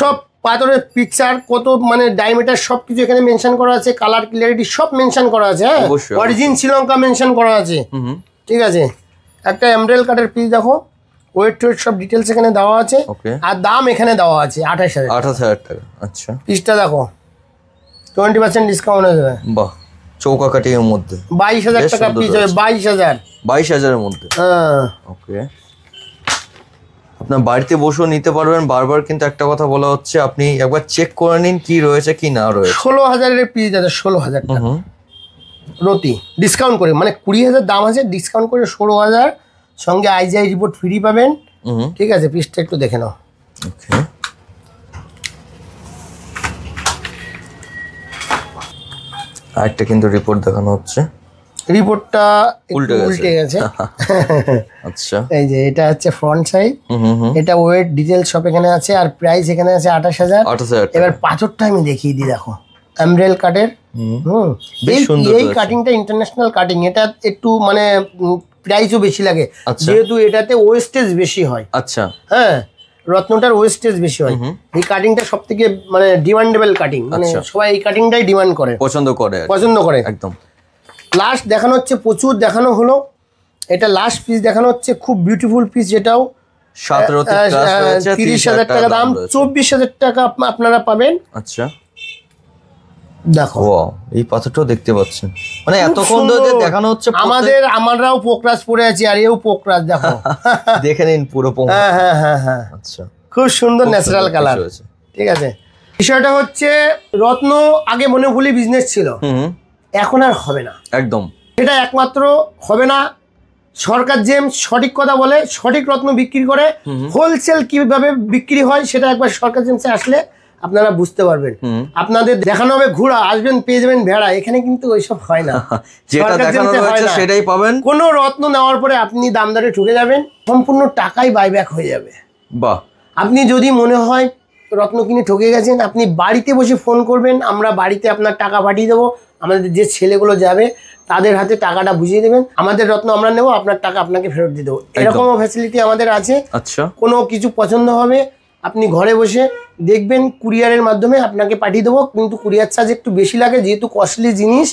সব পাথরের পিকচার, কত মানে ডায়ামিটার সবকিছু এখানে মেনশন করা আছে, কালার ক্লিয়ারিটি সব মেনশন করা আছে। হ্যাঁ, অরিজিন শ্রীলঙ্কা মেনশন করা আছে। ঠিক আছে, একটা এমব্রেল কাটের পিস দেখো, ওয়েট টোয়েট সব ডিটেলস এখানে দেওয়া আছে, আর দাম এখানে দেওয়া আছে 28,000 টাকা। আচ্ছা, পিসটা দেখো 20% ডিসকাউন্ট হয়ে যাবে। বাহ, চৌকা কাটিং এর মধ্যে 22,000 টাকা পিস হবে, 22,000 এর মধ্যে। হ্যাঁ, ওকে, আপনার বাড়িতে বসেও নিতে পারবেন। বারবার কিন্তু একটা কথা বলা হচ্ছে, আপনি একবার চেক করে নিন কি রয়েছে কি না রয়েছে। 16,000 এর পিস আছে, 16,000 টাকা রতি ডিসকাউন্ট করে, মানে 20,000 দাম আছে, ডিসকাউন্ট করে 16,000, সঙ্গে আইজিআই রিপোর্ট ফ্রি পাবেন। ঠিক আছে, পিসটা একটু দেখে নাও। ওকে, আরেকটা কিন্তু রিপোর্ট দেখানো হচ্ছে, রিপোর্টটা উল্টে গেছে। আচ্ছা, এই যে এটা হচ্ছে ফ্রন্ট সাইড, এটা ওয়েট ডিটেইলস সব এখানে আছে, আর প্রাইস এখানে আছে 28,000। এবার পাথরটা আমি দেখিয়ে দিই, দেখো এমব্রেল কাটের। এই কাটিংটা ইন্টারন্যাশনাল কাটিং, এটা একটু মানে প্রাইসও বেশি লাগে, যেহেতু এটাতে ওয়েস্টেজ বেশি হয়। আচ্ছা, হ্যাঁ, রত্নটার ওয়েস্টেজ বেশি হয়। এই কাটিংটা সব থেকে মানে ডিমান্ডেবল কাটিং, মানে সবাই এই কাটিংটাই ডিমান্ড করে, পছন্দ করে একদম। লাস্ট দেখানো হচ্ছে, প্রচুর দেখানো হলো, এটা লাস্ট পিস দেখানো হচ্ছে, খুব বিউটিফুল পিস, যেটাও 30,000 টাকা দাম, 24,000 টাকা আপনারা পাবেন। আচ্ছা, দেখো এই পাথরটাও দেখতে পাচ্ছেন, মানে এতক্ষণ দেখানো হচ্ছে। আমরাও পোকরাজ পরে আছি, আর এও পোকরাজ, দেখো দেখে নিন পুরো। হ্যাঁ, আচ্ছা, খুব সুন্দর ন্যাচারাল কালার। ঠিক আছে, বিষয়টা হচ্ছে রত্ন আগে মনে ভুলি বিজনেস ছিল, এখন আর হবে না, একদম। এটা একমাত্র হবে না, সরকার জেমস সঠিক কথা বলে, সঠিক রত্ন বিক্রি করে। হোলসেল কিভাবে বিক্রি হয় সেটা একবার সরকার জেমসে আসলে আপনারা বুঝতে পারবেন। আপনাদের দেখানো হবে ঘোড়া, আসবেন পেয়ে যাবেন ভেড়া, এখানে কিন্তু ওইসব হয় না, সেটাই পাবেন। কোনো রত্ন নেওয়ার পরে আপনি দামদারে ঠকে যাবেন, সম্পূর্ণ টাকাই বাইব্যাক হয়ে যাবে। বাহ, আপনি যদি মনে হয় রত্ন কিনে ঠকে গেছেন, আপনি বাড়িতে বসে ফোন করবেন, আমরা বাড়িতে আপনার টাকা পাঠিয়ে দেবো, আমাদের যে ছেলেগুলো যাবে তাদের হাতে টাকাটা বুঝিয়ে দেবেন, আমাদের রত্ন আমরা নেবো, আপনার টাকা আপনাকে ফেরত দিয়ে দেবো, এরকমও ফ্যাসিলিটি আমাদের আছে। আচ্ছা, কোনো কিছু পছন্দ হবে আপনি ঘরে বসে দেখবেন, কুরিয়ারের মাধ্যমে আপনাকে পাঠিয়ে দেবো, কিন্তু কুরিয়ার চার্জ একটু বেশি লাগে যেহেতু কস্টলি জিনিস।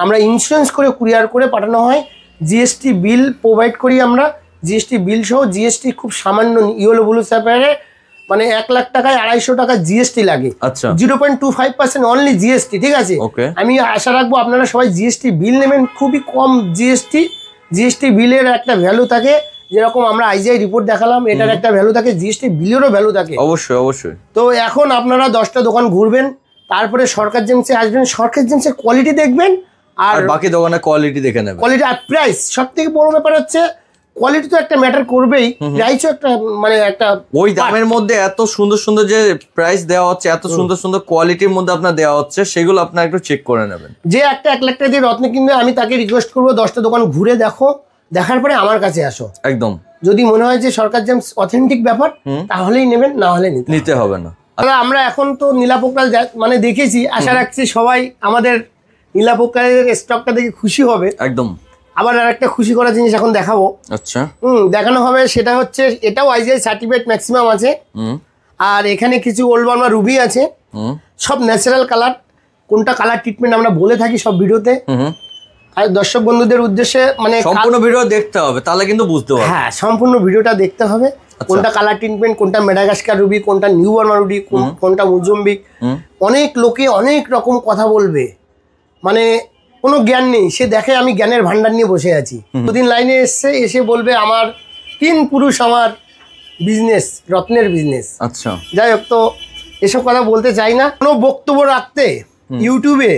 আমরা ইন্স্যুরেন্স করে কুরিয়ার করে পাঠানো হয়, জিএসটি বিল প্রোভাইড করি আমরা, জিএসটি বিল সহ। জিএসটি খুব সামান্য ইয়েলো ব্লু স্যাফায়ারে মানে 1 লাখ টাকায় 250 টাকা জিএসটি লাগে। আচ্ছা, 0.25% অনলি জিএসটি, ঠিক আছে। আমি আশা রাখবো আপনারা সবাই জিএসটি বিল নেবেন, খুবই কম জিএসটি বিলের একটা ভ্যালু থাকে, যেরকম আমরা আইজিআই রিপোর্ট দেখালাম এটার একটা ভ্যালু থাকে, জিএসটি বিলেরও ভ্যালু থাকে। অবশ্যই অবশ্যই। তো এখন আপনারা 10টা দোকান ঘুরবেন, তারপরে সরকার জেমসে আসবেন, সরকার জেমসের কোয়ালিটি দেখবেন আর বাকি দোকানের কোয়ালিটি দেখে নেবেন। কোয়ালিটি আর প্রাইস, সব থেকে বড় ব্যাপার হচ্ছে কোয়ালিটি তো একটা ম্যাটার করবেই, প্রাইসও একটা মানে একটা ওই দামের মধ্যে এত সুন্দর সুন্দর যে প্রাইস দেওয়া হচ্ছে, এত সুন্দর সুন্দর কোয়ালিটির মধ্যে আপনার দেওয়া হচ্ছে, সেগুলো আপনার একটু চেক করে নেবেন। যে একটা 1 লাখ টাকা দিয়ে রত্ন কিনবে, আমি তাকে রিকোয়েস্ট করবো 10টা দোকান ঘুরে দেখো, দেখার পরে আমার কাছে আসো। একদম, যদি মনে হয় যে সরকার জেমস অথেন্টিক ব্যাপার তাহলেই নেবেন, না হলে নিতে হবে না। আমরা এখন তো নীলাপোকরাজ মানে দেখেছি, আশা রাখছি সবাই আমাদের নীলাপোকরাজের স্টকটা দেখে খুশি হবে। একদম। আবার আর একটা খুশি করার জিনিস এখন দেখাবো। আচ্ছা, দেখানো হবে, সেটা হচ্ছে এটাও আইজিআই সার্টিফিকেট ম্যাক্সিমাম আছে, আর এখানে কিছু ওল্ড বার্মা রুবি আছে, সব ন্যাচারাল কালার। কোনটা কালার ট্রিটমেন্ট আমরা বলে থাকি সব ভিডিওতে, আর দর্শক বন্ধুদের উদ্দেশ্যে মানে সম্পূর্ণ ভিডিও দেখতে হবে, তাহলে কিন্তু বুঝতে পারবে। হ্যাঁ, সম্পূর্ণ ভিডিওটা দেখতে হবে, কোনটা কালার ট্রিটমেন্ট, কোনটা মেডাগাস্কার রুবি, কোনটা নিউ বার্মা রুবি, কোনটা মোজাম্বিক। অনেক লোকে অনেক রকম কথা বলবে, মানে কোনো জ্ঞান নেই, সে দেখে আমি জ্ঞানের ভান্ডার নিয়ে বসে আছি। দুদিন লাইনে এসে বলবে আমার 3 পুরুষ আমার বিজনেস, রত্নের বিজনেস। আচ্ছা, যাই হোক, তো এসব কথা বলতে চাই না। কোনো বক্তব্য রাখতে ইউটিউবে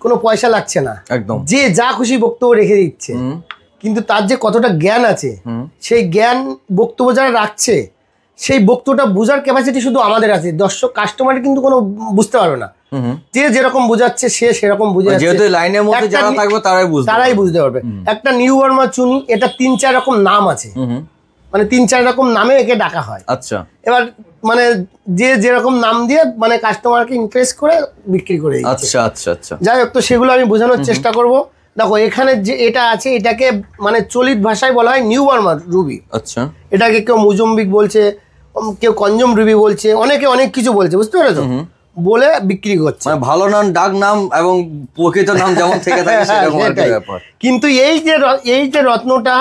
কোনো পয়সা লাগছে না, একদম যে যা খুশি বক্তব্য রেখে দিচ্ছে, কিন্তু তার যে কতটা জ্ঞান আছে, সেই জ্ঞান বক্তব্য যারা রাখছে সেই বক্তব্যটা বোঝার ক্যাপাসিটি শুধু আমাদের আছে, দর্শক কাস্টমার কিন্তু কোনো বুঝতে পারবে না। যে যেরকম বোঝাচ্ছে সে সেরকম বুঝে যাচ্ছে, যেহেতু লাইনের মধ্যে যারা থাকবে তারাই বুঝতে পারবে। একটা নিউ বার্মা চুনি, এটা 3-4 রকম নাম আছে, মানে 3-4 রকম নামে একে ডাকা হয়। আচ্ছা, এবার মানে যে যেরকম নাম দিয়ে মানে কাস্টমারকে ইমপ্রেস করে বিক্রি করে। আচ্ছা আচ্ছা আচ্ছা, যাই হোক, তো সেগুলো আমি বোঝানোর চেষ্টা করব। দেখো এখানে যে এটা আছে, এটাকে মানে চলিত ভাষায় বলা হয় নিউ বার্মা রুবি। আচ্ছা, এটাকে কেউ মোজাম্বিক বলছে, কেউ কঞ্জম রুবি বলছে, অনেকে অনেক কিছু বলছে, বুঝতে পেরেছো, বলে বিক্রি করছে। মানে ভালো নাম, ডাক নাম এবং প্রকৃত নাম যেমন থেকে থাকে সেরকম একটা ব্যাপার। কিন্তু এই যে রত্নটা,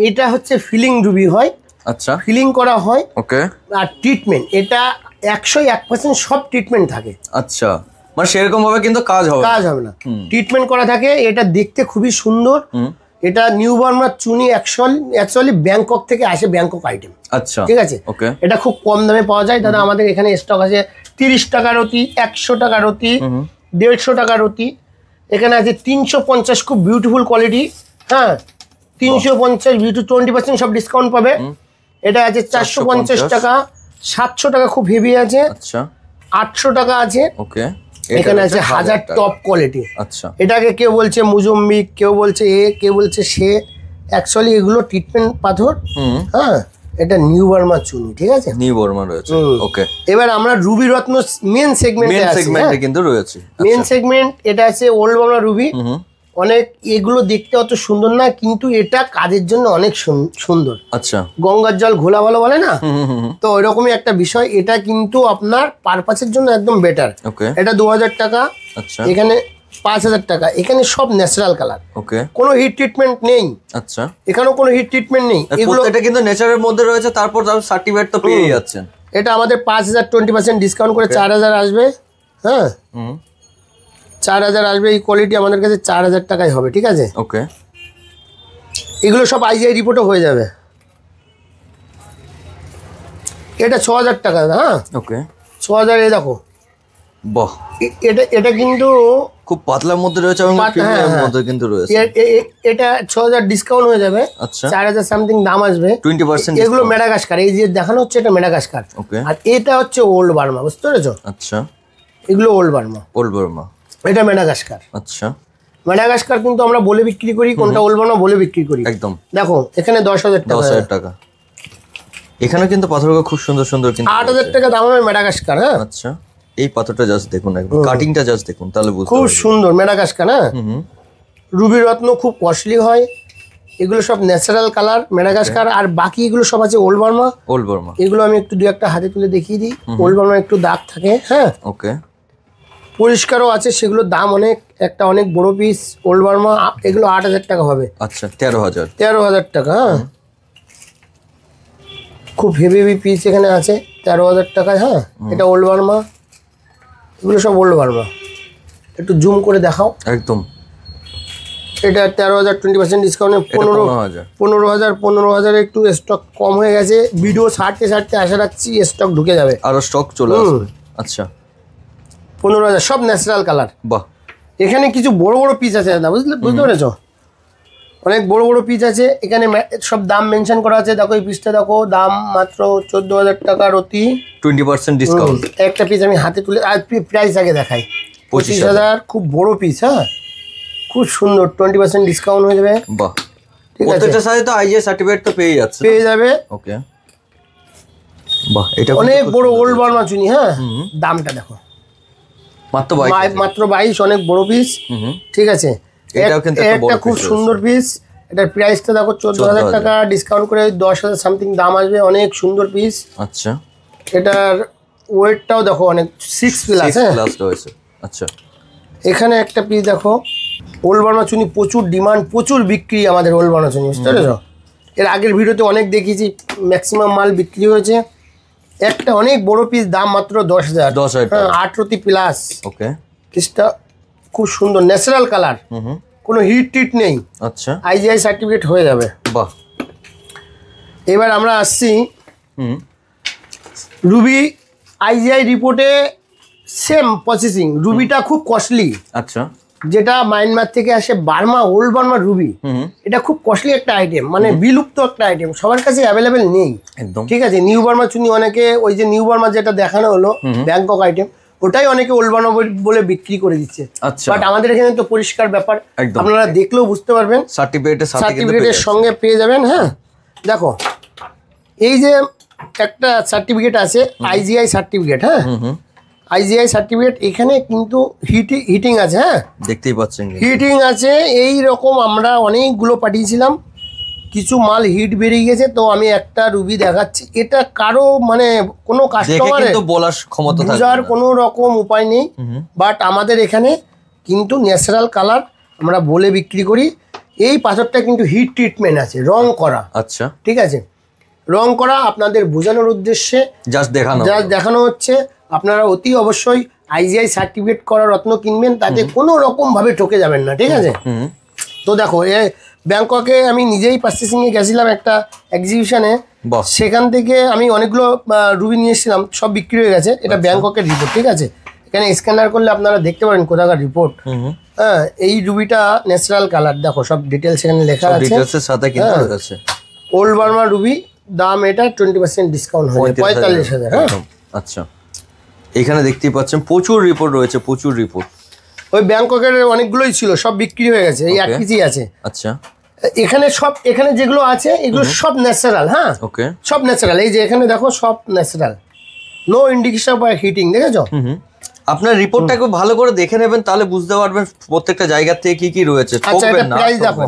এটা হচ্ছে ফিলিং রুবি হয়। আচ্ছা, ফিলিং করা হয়। ওকে। আর ট্রিটমেন্ট, এটা 101% সব ট্রিটমেন্ট থাকে। আচ্ছা, মানে সেরকম ভাবে কিন্তু কাজ হবে না, ট্রিটমেন্ট করা থাকে। এটা দেখতে খুবই সুন্দর। এটা নিউ বার্মার চুনি, অ্যাকচুয়ালি ব্যাংকক থেকে আসে, ব্যাংকক আইটেম। আচ্ছা, ঠিক আছে, ওকে। এটা খুব কম দামে পাওয়া যায় দাদা, আমাদের এখানে স্টক আছে 30 টাকা রতি, 100 টাকা রতি, 150 টাকা রতি। এখানে আছে 350, খুব বিউটিফুল কোয়ালিটি। হ্যাঁ, 350 বিউটি, 20% সব ডিসকাউন্ট পাবে। এটা আছে 450 টাকা, 700 টাকা খুব হেভি আছে। আচ্ছা, 800 টাকা আছে। ওকে। এখানে আছে 1000 টপ কোয়ালিটি। আচ্ছা, এটাকে কেউ বলছে মোজাম্বিক, কেউ বলছে কেউ বলছে সে, অ্যাকচুয়ালি এগুলো ট্রিটমেন্ট পাথর। হ্যাঁ, এটা নিউ বার্মা চুনি, ঠিক আছে, নিউ বার্মা রয়েছে। ওকে, এবার আমরা রুবি রত্ন মেন সেগমেন্টে কিন্তু রয়েছে। মেন সেগমেন্ট এটা আছে ওল্ড বার্মা রুবি। অনেক এগুলো দেখতে অত সুন্দর না, কিন্তু এটা কাজের জন্য অনেক সুন্দর। আচ্ছা, গঙ্গার জল ঘোলা ভালো বলে না, তো ওইরকমই একটা বিষয়। এটা কিন্তু আপনার পারপাসের জন্য একদম বেটার। এটা 2000 টাকা। আচ্ছা, এখানে 5000 টাকা। এখানে সব ন্যাচারাল কালার, ওকে, কোনো হিট ট্রিটমেন্ট নেই। আচ্ছা, এখানেও কোনো হিট ট্রিটমেন্ট নেই। এগুলো এটা কিন্তু নেচারের মধ্যে রয়েছে, তারপর সার্টিফিকেট তো পেয়ে যাচ্ছেন। এটা আমাদের 5000 20% ডিসকাউন্ট করে 4000 আসবে। হ্যাঁ, 4000 আসবে। এই কোয়ালিটি আমাদের কাছে 4000 টাকায় হবে, ঠিক আছে। ওকে, এগুলো সব আইজিআই রিপোর্টও হয়ে যাবে। এটা 6000 টাকা। হ্যাঁ, ওকে, 6000। এই দেখো, বাহ, এটা কিন্তু খুব পাতলার মধ্যে রয়েছে এবং প্রিমিয়ামের মধ্যে কিন্তু রয়েছে। এটা 6000 ডিসকাউন্ট হয়ে যাবে। আচ্ছা, 4000 সামথিং দাম আসবে, 20%। এগুলো মেডাগাস্কার, এই যে দেখানো হচ্ছে এটা মেডাগাস্কার। ওকে, আর এটা হচ্ছে ওল্ড বার্মা, বুঝতে পেরেছো। আচ্ছা, এগুলো ওল্ড বার্মা, এটা মেডাগাস্কার। আচ্ছা, মেডাগাস্কার কিন্তু আমরা বলে বিক্রি করি, কোনটা ওল্ড বার্মা বলে বিক্রি করি। একদম। দেখো এখানে 10000 টাকা। 10000 টাকা। এখানে কিন্তু পাথরগুলো খুব সুন্দর সুন্দর, কিন্তু 8000 টাকা দাম হবে মেডাগাস্কার। হ্যাঁ, আচ্ছা, এই পাথরটা জাস্ট দেখুন, একদম কাটিংটা জাস্ট দেখুন, তাহলে বুঝতে খুব পারবেন। সুন্দর মেডাগাস্কার, হ্যাঁ। রুবি রত্ন খুব কস্টলি হয়, এগুলো সব ন্যাচারাল কালার মেডাগাস্কার। আর বাকি এগুলো সব আছে ওল্ড বার্মা। ওল্ড বার্মা, এগুলো আমি একটু দু একটা হাতে তুলে দেখিয়ে দিই। ওল্ড বার্মা একটু দাগ থাকে, হ্যাঁ, ওকে। পরিষ্কারও আছে, সেগুলোর দাম অনেক, একটা অনেক বড় পিস ওল্ড বার্মা, এগুলো 8,000 টাকা হবে। আচ্ছা, 13,000। 13,000 টাকা, হ্যাঁ। খুব হেভি হেভি পিস এখানে আছে 13,000 টাকায়, হ্যাঁ। এটা ওল্ড বার্মা, এগুলো সব ওল্ড বার্মা। একটু জুম করে দেখাও। একদম এটা 13,000, 20% ডিসকাউন্টে 15,000 একটু স্টক কম হয়ে গেছে। ভিডিও ছাড়তে আশা রাখছি স্টক ঢুকে যাবে, আরো স্টক চলে আসবে। আচ্ছা, 15,000, সব ন্যাচারাল কালার। বাহ, এখানে কিছু বড় বড় পিস আছে দাদা, বুঝতে পেরেছো? অনেক বড় বড় পিস আছে এখানে, সব দাম মেনশন করা আছে। দেখো এই পিসটা দেখো, দাম মাত্র 14,000 টাকার অতি 20% ডিসকাউন্ট। একটা পিস আমি হাতে তুলে, আর প্রাইস আগে দেখাই। 25,000, খুব বড় পিস, হ্যাঁ, খুব সুন্দর। 20% ডিসকাউন্ট হয়ে যাবে। বাহ, ঠিক আছে, প্রত্যেকটার সাথে তো আইজিআই সার্টিফিকেট তো পেয়ে যাবে। ওকে, বাহ, এটা অনেক বড় ওল্ড বার্মা চুনি, হ্যাঁ। দামটা দেখো, মাত্র 22, অনেক বড় পিস। ঠিক আছে, এটাও কিন্তু একটা খুব সুন্দর পিস। এটার প্রাইসটা দেখো 14,000 টাকা, ডিসকাউন্ট করে 10,000 সামথিং দাম আসবে। অনেক সুন্দর পিস। আচ্ছা, এটার ওয়েটটাও দেখো অনেক 6 প্লাস, হ্যাঁ। রয়েছে। আচ্ছা, এখানে একটা পিস দেখো, ওল্ড বার্মা চুনি প্রচুর ডিমান্ড, প্রচুর বিক্রি আমাদের ওল্ড বার্মা চুনি, বুঝতে পেরেছো? এর আগের ভিডিওতে অনেক দেখিয়েছি, ম্যাক্সিমাম মাল বিক্রি হয়েছে। একটা অনেক বড় পিস, দাম মাত্র 10,000, 18 প্লাস। ওকে, পিসটা খুব সুন্দর, ন্যাচারাল কালার, কোনো হিট টিট নেই। আচ্ছা, আইজিআই সার্টিফিকেট হয়ে যাবে। বাহ। এবার আমরা আসছি রুবি। আইজিআই রিপোর্টে সেম প্রসেসিং, রুবিটা খুব কস্টলি। আচ্ছা, যেটা মায়ানমার থেকে আসে, বার্মা, ওল্ড বার্মা রুবি, এটা খুব কস্টলি একটা আইটেম, মানে বিলুপ্ত একটা আইটেম, সবার কাছে অ্যাভেলেবেল নেই। একদম ঠিক আছে, নিউ বার্মা চুনি অনেকে, ওই যে নিউ বার্মা যেটা দেখানো হলো ব্যাংকক আইটেম, ওটাই অনেকে ওল্ড বার্মা বলে বিক্রি করে দিচ্ছে। আচ্ছা, বাট আমাদের এখানে তো পরিষ্কার ব্যাপার, আপনারা দেখলেও বুঝতে পারবেন, সার্টিফিকেটের সঙ্গে পেয়ে যাবেন। হ্যাঁ, দেখো এই যে একটা সার্টিফিকেট আছে, আইজিআই সার্টিফিকেট, হ্যাঁ, আইজিআই সার্টিফিকেট। এখানে কিন্তু হিটিং আছে, হ্যাঁ, দেখতেই পাচ্ছেন, হিটিং আছে। এই রকম আমরা অনেকগুলো পাঠিয়েছিলাম, কিছু মাল হিট বেরিয়ে গেছে। তো আমি একটা রুবি দেখাচ্ছি, এটা কারো মানে কোনো কাস্টমারের বলার ক্ষমতা বোঝার কোনো রকম উপায় নেই। বাট আমাদের এখানে কিন্তু ন্যাচারাল কালার আমরা বলে বিক্রি করি। এই পাথরটা কিন্তু হিট ট্রিটমেন্ট আছে, রং করা। আচ্ছা, ঠিক আছে, রং করা আপনাদের বোঝানোর উদ্দেশ্যে জাস্ট দেখানো হচ্ছে। আপনারা অতি অবশ্যই আইজিআই সার্টিফিকেট করা রত্ন কিনবেন, তাতে কোনো রকম ভাবে ঠকে যাবেন না। ঠিক আছে, তো দেখো ব্যাংককে আমি নিজেই পার্চেসিংয়ে গেছিলাম একটা এক্সিবিশনে, সেখান থেকে আমি অনেকগুলো রুবি নিয়ে এসেছিলাম, সব বিক্রি হয়ে গেছে। এটা ব্যাংককের রিপোর্ট। ঠিক আছে, এখানে স্ক্যানার করলে আপনারা দেখতে পারেন কোথাকার রিপোর্ট। হ্যাঁ, এই রুবিটা ন্যাচারাল কালার, দেখো সব ডিটেলস এখানে লেখা আছে। ওল্ড বার্মা রুবি, দাম এটা 20% ডিসকাউন্ট হবে, 45,000। হ্যাঁ, আচ্ছা, এখানে দেখতেই পাচ্ছেন প্রচুর রিপোর্ট রয়েছে, প্রচুর রিপোর্ট। ওই ব্যাংককের অনেকগুলোই ছিল, সব বিক্রি হয়ে গেছে, এই এক পিসই আছে। আচ্ছা, এখানে যেগুলো আছে এগুলো সব ন্যাচারাল। হ্যাঁ, ওকে, সব ন্যাচারাল। এই যে এখানে দেখো সব ন্যাচারাল, নো ইন্ডিকেশন বা হিটিং। দেখেছো? আপনার রিপোর্টটাকে ভালো করে দেখে নেবেন, তাহলে বুঝতে পারবেন প্রত্যেকটা জায়গা থেকে কি কি রয়েছে। আচ্ছা, এটা প্রাইস দেখো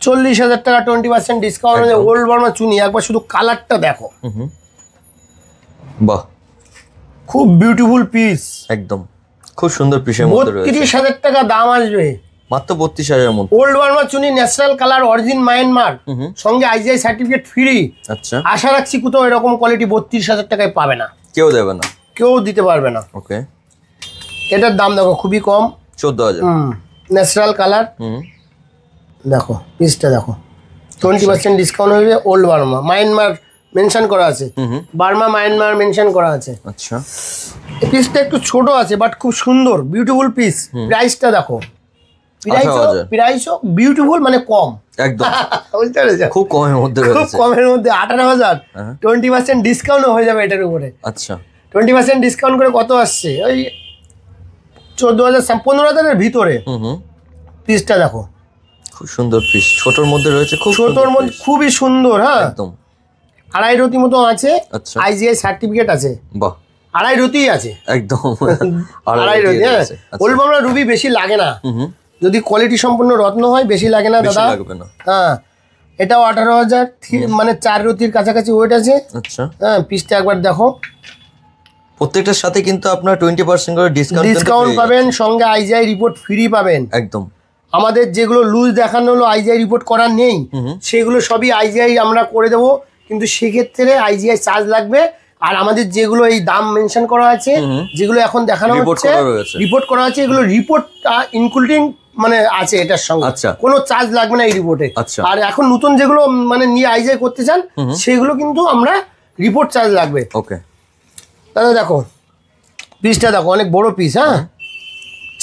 40,000 টাকা, 20% ডিসকাউন্ট। ওল্ড বার্মা চুনি, একবার শুধু কালারটা দেখো, বাহ, খুব বিউটিফুল পিস, একদম খুব সুন্দর পিসের মধ্যে রয়েছে। 32,000 টাকা দাম আসবে, মাত্র 32,000 মধ্যে। ওল্ড বার্মা চুনি, ন্যাচারাল কালার, অরিজিন মায়ানমার, সঙ্গে আইজিআই সার্টিফিকেট ফ্রি। আচ্ছা, আশা রাখছি কোথাও এরকম কোয়ালিটি 32,000 টাকায় পাবে না, কেউ দেবে না, কেউ দিতে পারবে না। ওকে, এটার দাম দেখো খুবই কম, 14,000। ন্যাচারাল কালার, দেখো পিসটা দেখো, 20% ডিসকাউন্ট হয়ে যাবে। ওল্ড বার্মা, মায়ানমার মেনশন করা আছে, বার্মা মায়ানমার মেনশন করা আছে। আচ্ছা, এই পিসটা একটু ছোট আছে বাট খুব সুন্দর, বিউটিফুল পিস। প্রাইসটা দেখো, প্রাইসও বিউটিফুল, মানে কম একদম, বুঝতে পেরেছো? খুব কমের মধ্যে রয়েছে, খুব কমের মধ্যে 18,000, 20% ডিসকাউন্ট হয়ে যাবে এটার উপরে। আচ্ছা, 20% ডিসকাউন্ট করে কত আসছে? ওই 14,000, 15,000-এর ভিতরে। পিসটা দেখো, খুব সুন্দর পিস, ছোটর মধ্যে রয়েছে, খুব ছোটর মধ্যে খুবই সুন্দর। হ্যাঁ, একদম 2.5 রতি মতো আছে। আচ্ছা, আইজিআই সার্টিফিকেট আছে। বাহ, আড়াই রতিই আছে একদম আড়াই রতি। হ্যাঁ, বলবো আমরা রুবি বেশি লাগে না, যদি কোয়ালিটি সম্পূর্ণ রত্ন হয় বেশি লাগে না দাদা। হ্যাঁ, এটাও 18,000, মানে 4 রতির কাছাকাছি ওয়েট আছে। আচ্ছা, হ্যাঁ, পিসটা একবার দেখো। প্রত্যেকটার সাথে কিন্তু আপনার 20% করে ডিসকাউন্ট পাবেন, সঙ্গে আইজিআই রিপোর্ট ফ্রি পাবেন। একদম। আমাদের যেগুলো লুজ দেখানো হলো আইজিআই রিপোর্ট করার নেই, সেগুলো সবই আইজিআই আমরা করে দেবো, কিন্তু সেক্ষেত্রে আইজিআই চার্জ লাগবে। আর আমাদের যেগুলো এই দাম মেনশন করা আছে, যেগুলো এখন দেখানো হচ্ছে রিপোর্ট করা আছে, এগুলো রিপোর্টটা ইনক্লুডিং মানে আছে এটার সঙ্গে, কোনো চার্জ লাগবে না এই রিপোর্টে। আর এখন নতুন যেগুলো মানে নিয়ে আইজিআই করতে চান সেগুলো কিন্তু আমরা রিপোর্ট চার্জ লাগবে। ওকে দাদা দেখো পিসটা দেখো, অনেক বড় পিস। হ্যাঁ,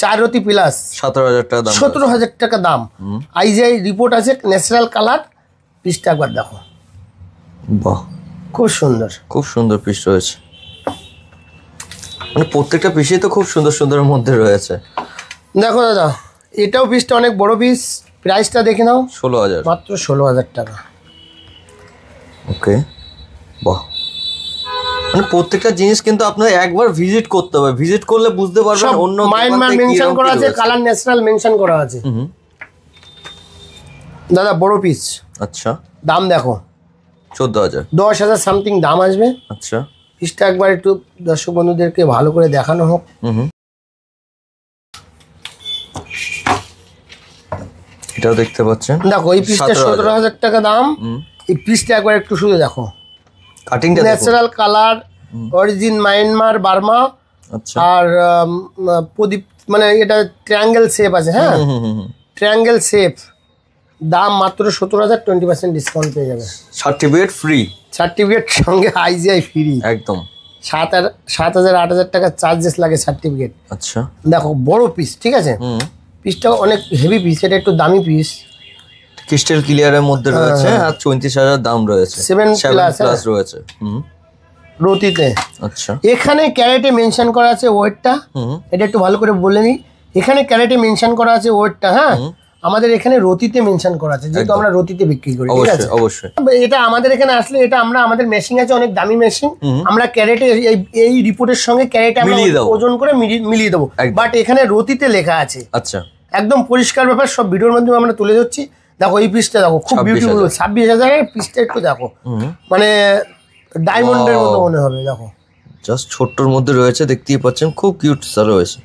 4 রতি প্লাস 17,000 টাকা দাম। 17,000 টাকা দাম, আইজিআই রিপোর্ট আছে, ন্যাচারাল কালার। পিসটা একবার দেখো, বাহ খুব সুন্দর, খুব সুন্দর পিস রয়েছে। মানে প্রত্যেকটা পিসই তো খুব সুন্দর সুন্দরের মধ্যে রয়েছে। দেখো দাদা, এটাও পিসটা অনেক বড় পিস। প্রাইসটা দেখে নাও, 16,000, মাত্র 16,000 টাকা। ওকে, বাহ। মানে প্রত্যেকটা জিনিস কিন্তু আপনার একবার ভিজিট করতে হবে, ভিজিট করলে বুঝতে পারবেন। অন্য মাইনমার মেনশন করা আছে, কালার ন্যাচারাল মেনশন করা আছে। দাদা বড় পিস। আচ্ছা, দাম দেখো 14,000, 10,000 সামথিং দাম আসবে। আচ্ছা, পিসটা একবার একটু দর্শক বন্ধুদেরকে ভালো করে দেখানো হোক। এটাও দেখতে পাচ্ছেন। দেখো এই পিসটা 17,000 টাকা দাম। এই পিসটা একবার একটু শুধু দেখো, কাটিংটা natural colour, origin Myanmar Burma. আচ্ছা, আর প্রদীপ মানে এটা ট্রায়াঙ্গেল শেপ আছে। হ্যাঁ, ট্রায়াঙ্গেল শেপ, দাম মাত্র 17,000, 20% ডিসকাউন্ট পেয়ে যাবে। সার্টিফিকেট ফ্রি, সার্টিফিকেট সঙ্গে আইজিআই ফ্রি একদম। 7,000 8,000 টাকা চার্জেস লাগে সার্টিফিকেট। আচ্ছা, দেখো বড় পিস, ঠিক আছে, পিসটা অনেক হেভি পিস, এটা একটু দামি পিস। ক্রিস্টাল ক্লিয়ারের মধ্যে রয়েছে, আর 34,000 দাম রয়েছে, 7 প্লাস রয়েছে রতিতে। আচ্ছা, এখানে ক্যারেটে মেনশন করা আছে ওয়েটটা, এটা একটু ভালো করে বলে নিই। এখানে ক্যারেটে মেনশন করা আছে ওয়েটটা। হ্যাঁ, আমাদের এখানে রতিতে মেনশন করা আছে, যেহেতু আমরা রতিতে বিক্রি করি। ঠিক আছে, অবশ্যই। এটা আমাদের এখানে আসলে এটা আমরা আমাদের মেশিন আছে, অনেক দামি মেশিন, আমরা ক্যারেটে এই রিপোর্টের সঙ্গে ক্যারেটে আমরা ওজন করে মিলিয়ে দেবো। বাট এখানে রতিতে লেখা আছে। আচ্ছা, একদম পরিষ্কার ব্যাপার, সব ভিডিওর মাধ্যমে আমরা তুলে ধরছি। দেখো এই পিসটা দেখো, খুব বিউটিফুল। 26,000 এর পিসটা একটু দেখো, মানে ডায়মন্ডের মতো মনে হবে। দেখো জাস্ট ছোট্টর মধ্যে রয়েছে, দেখতেই পাচ্ছেন, খুব কিউট রয়েছে।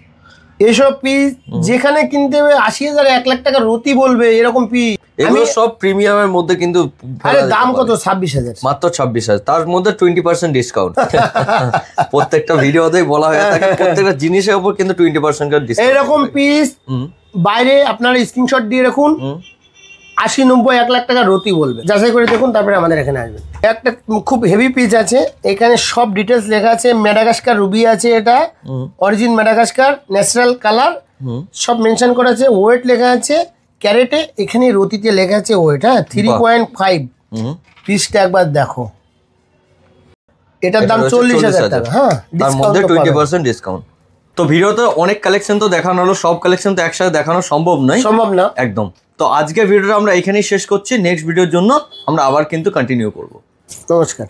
এইসব পিস যেখানে কিনতে হবে 80,000 1 লাখ টাকা রতি বলবে, এরকম পিস এগুলো সব প্রিমিয়ামের মধ্যে। কিন্তু আরে দাম কত? 26,000, মাত্র 26,000, তার মধ্যে 20% ডিসকাউন্ট। প্রত্যেকটা ভিডিওতেই বলা হয়ে থাকে, প্রত্যেকটা জিনিসের উপর কিন্তু 20% ডিসকাউন্ট। এরকম পিস বাইরে আপনারা স্ক্রিনশট দিয়ে রাখুন, 80, 90, 1 লাখ টাকা রতি বলবে, যাচাই করে দেখুন, তারপরে আমাদের এখানে আসবে। একটা খুব হেভি পিস আছে, এখানে সব ডিটেলস লেখা আছে। মেডাগাস্কার রুবি আছে, এটা অরিজিন মেডাগাস্কার, ন্যাচারাল কালার, সব মেনশন করা আছে। ওয়েট লেখা আছে ক্যারেটে, এখানে রতিতে লেখা আছে ওয়েট। হ্যাঁ, 3.5। পিসটা একবার দেখো, এটার দাম 40,000 টাকা। হ্যাঁ, তার মধ্যে 20% ডিসকাউন্ট। তো ভিডিওতে অনেক কালেকশন তো দেখানো হলো, সব কালেকশন তো একসাথে দেখানো সম্ভব না একদম। তো আজকের ভিডিওটা আমরা এখানেই শেষ করছি। নেক্সট ভিডিওর জন্য আমরা আবার কিন্তু কন্টিনিউ করব। নমস্কার।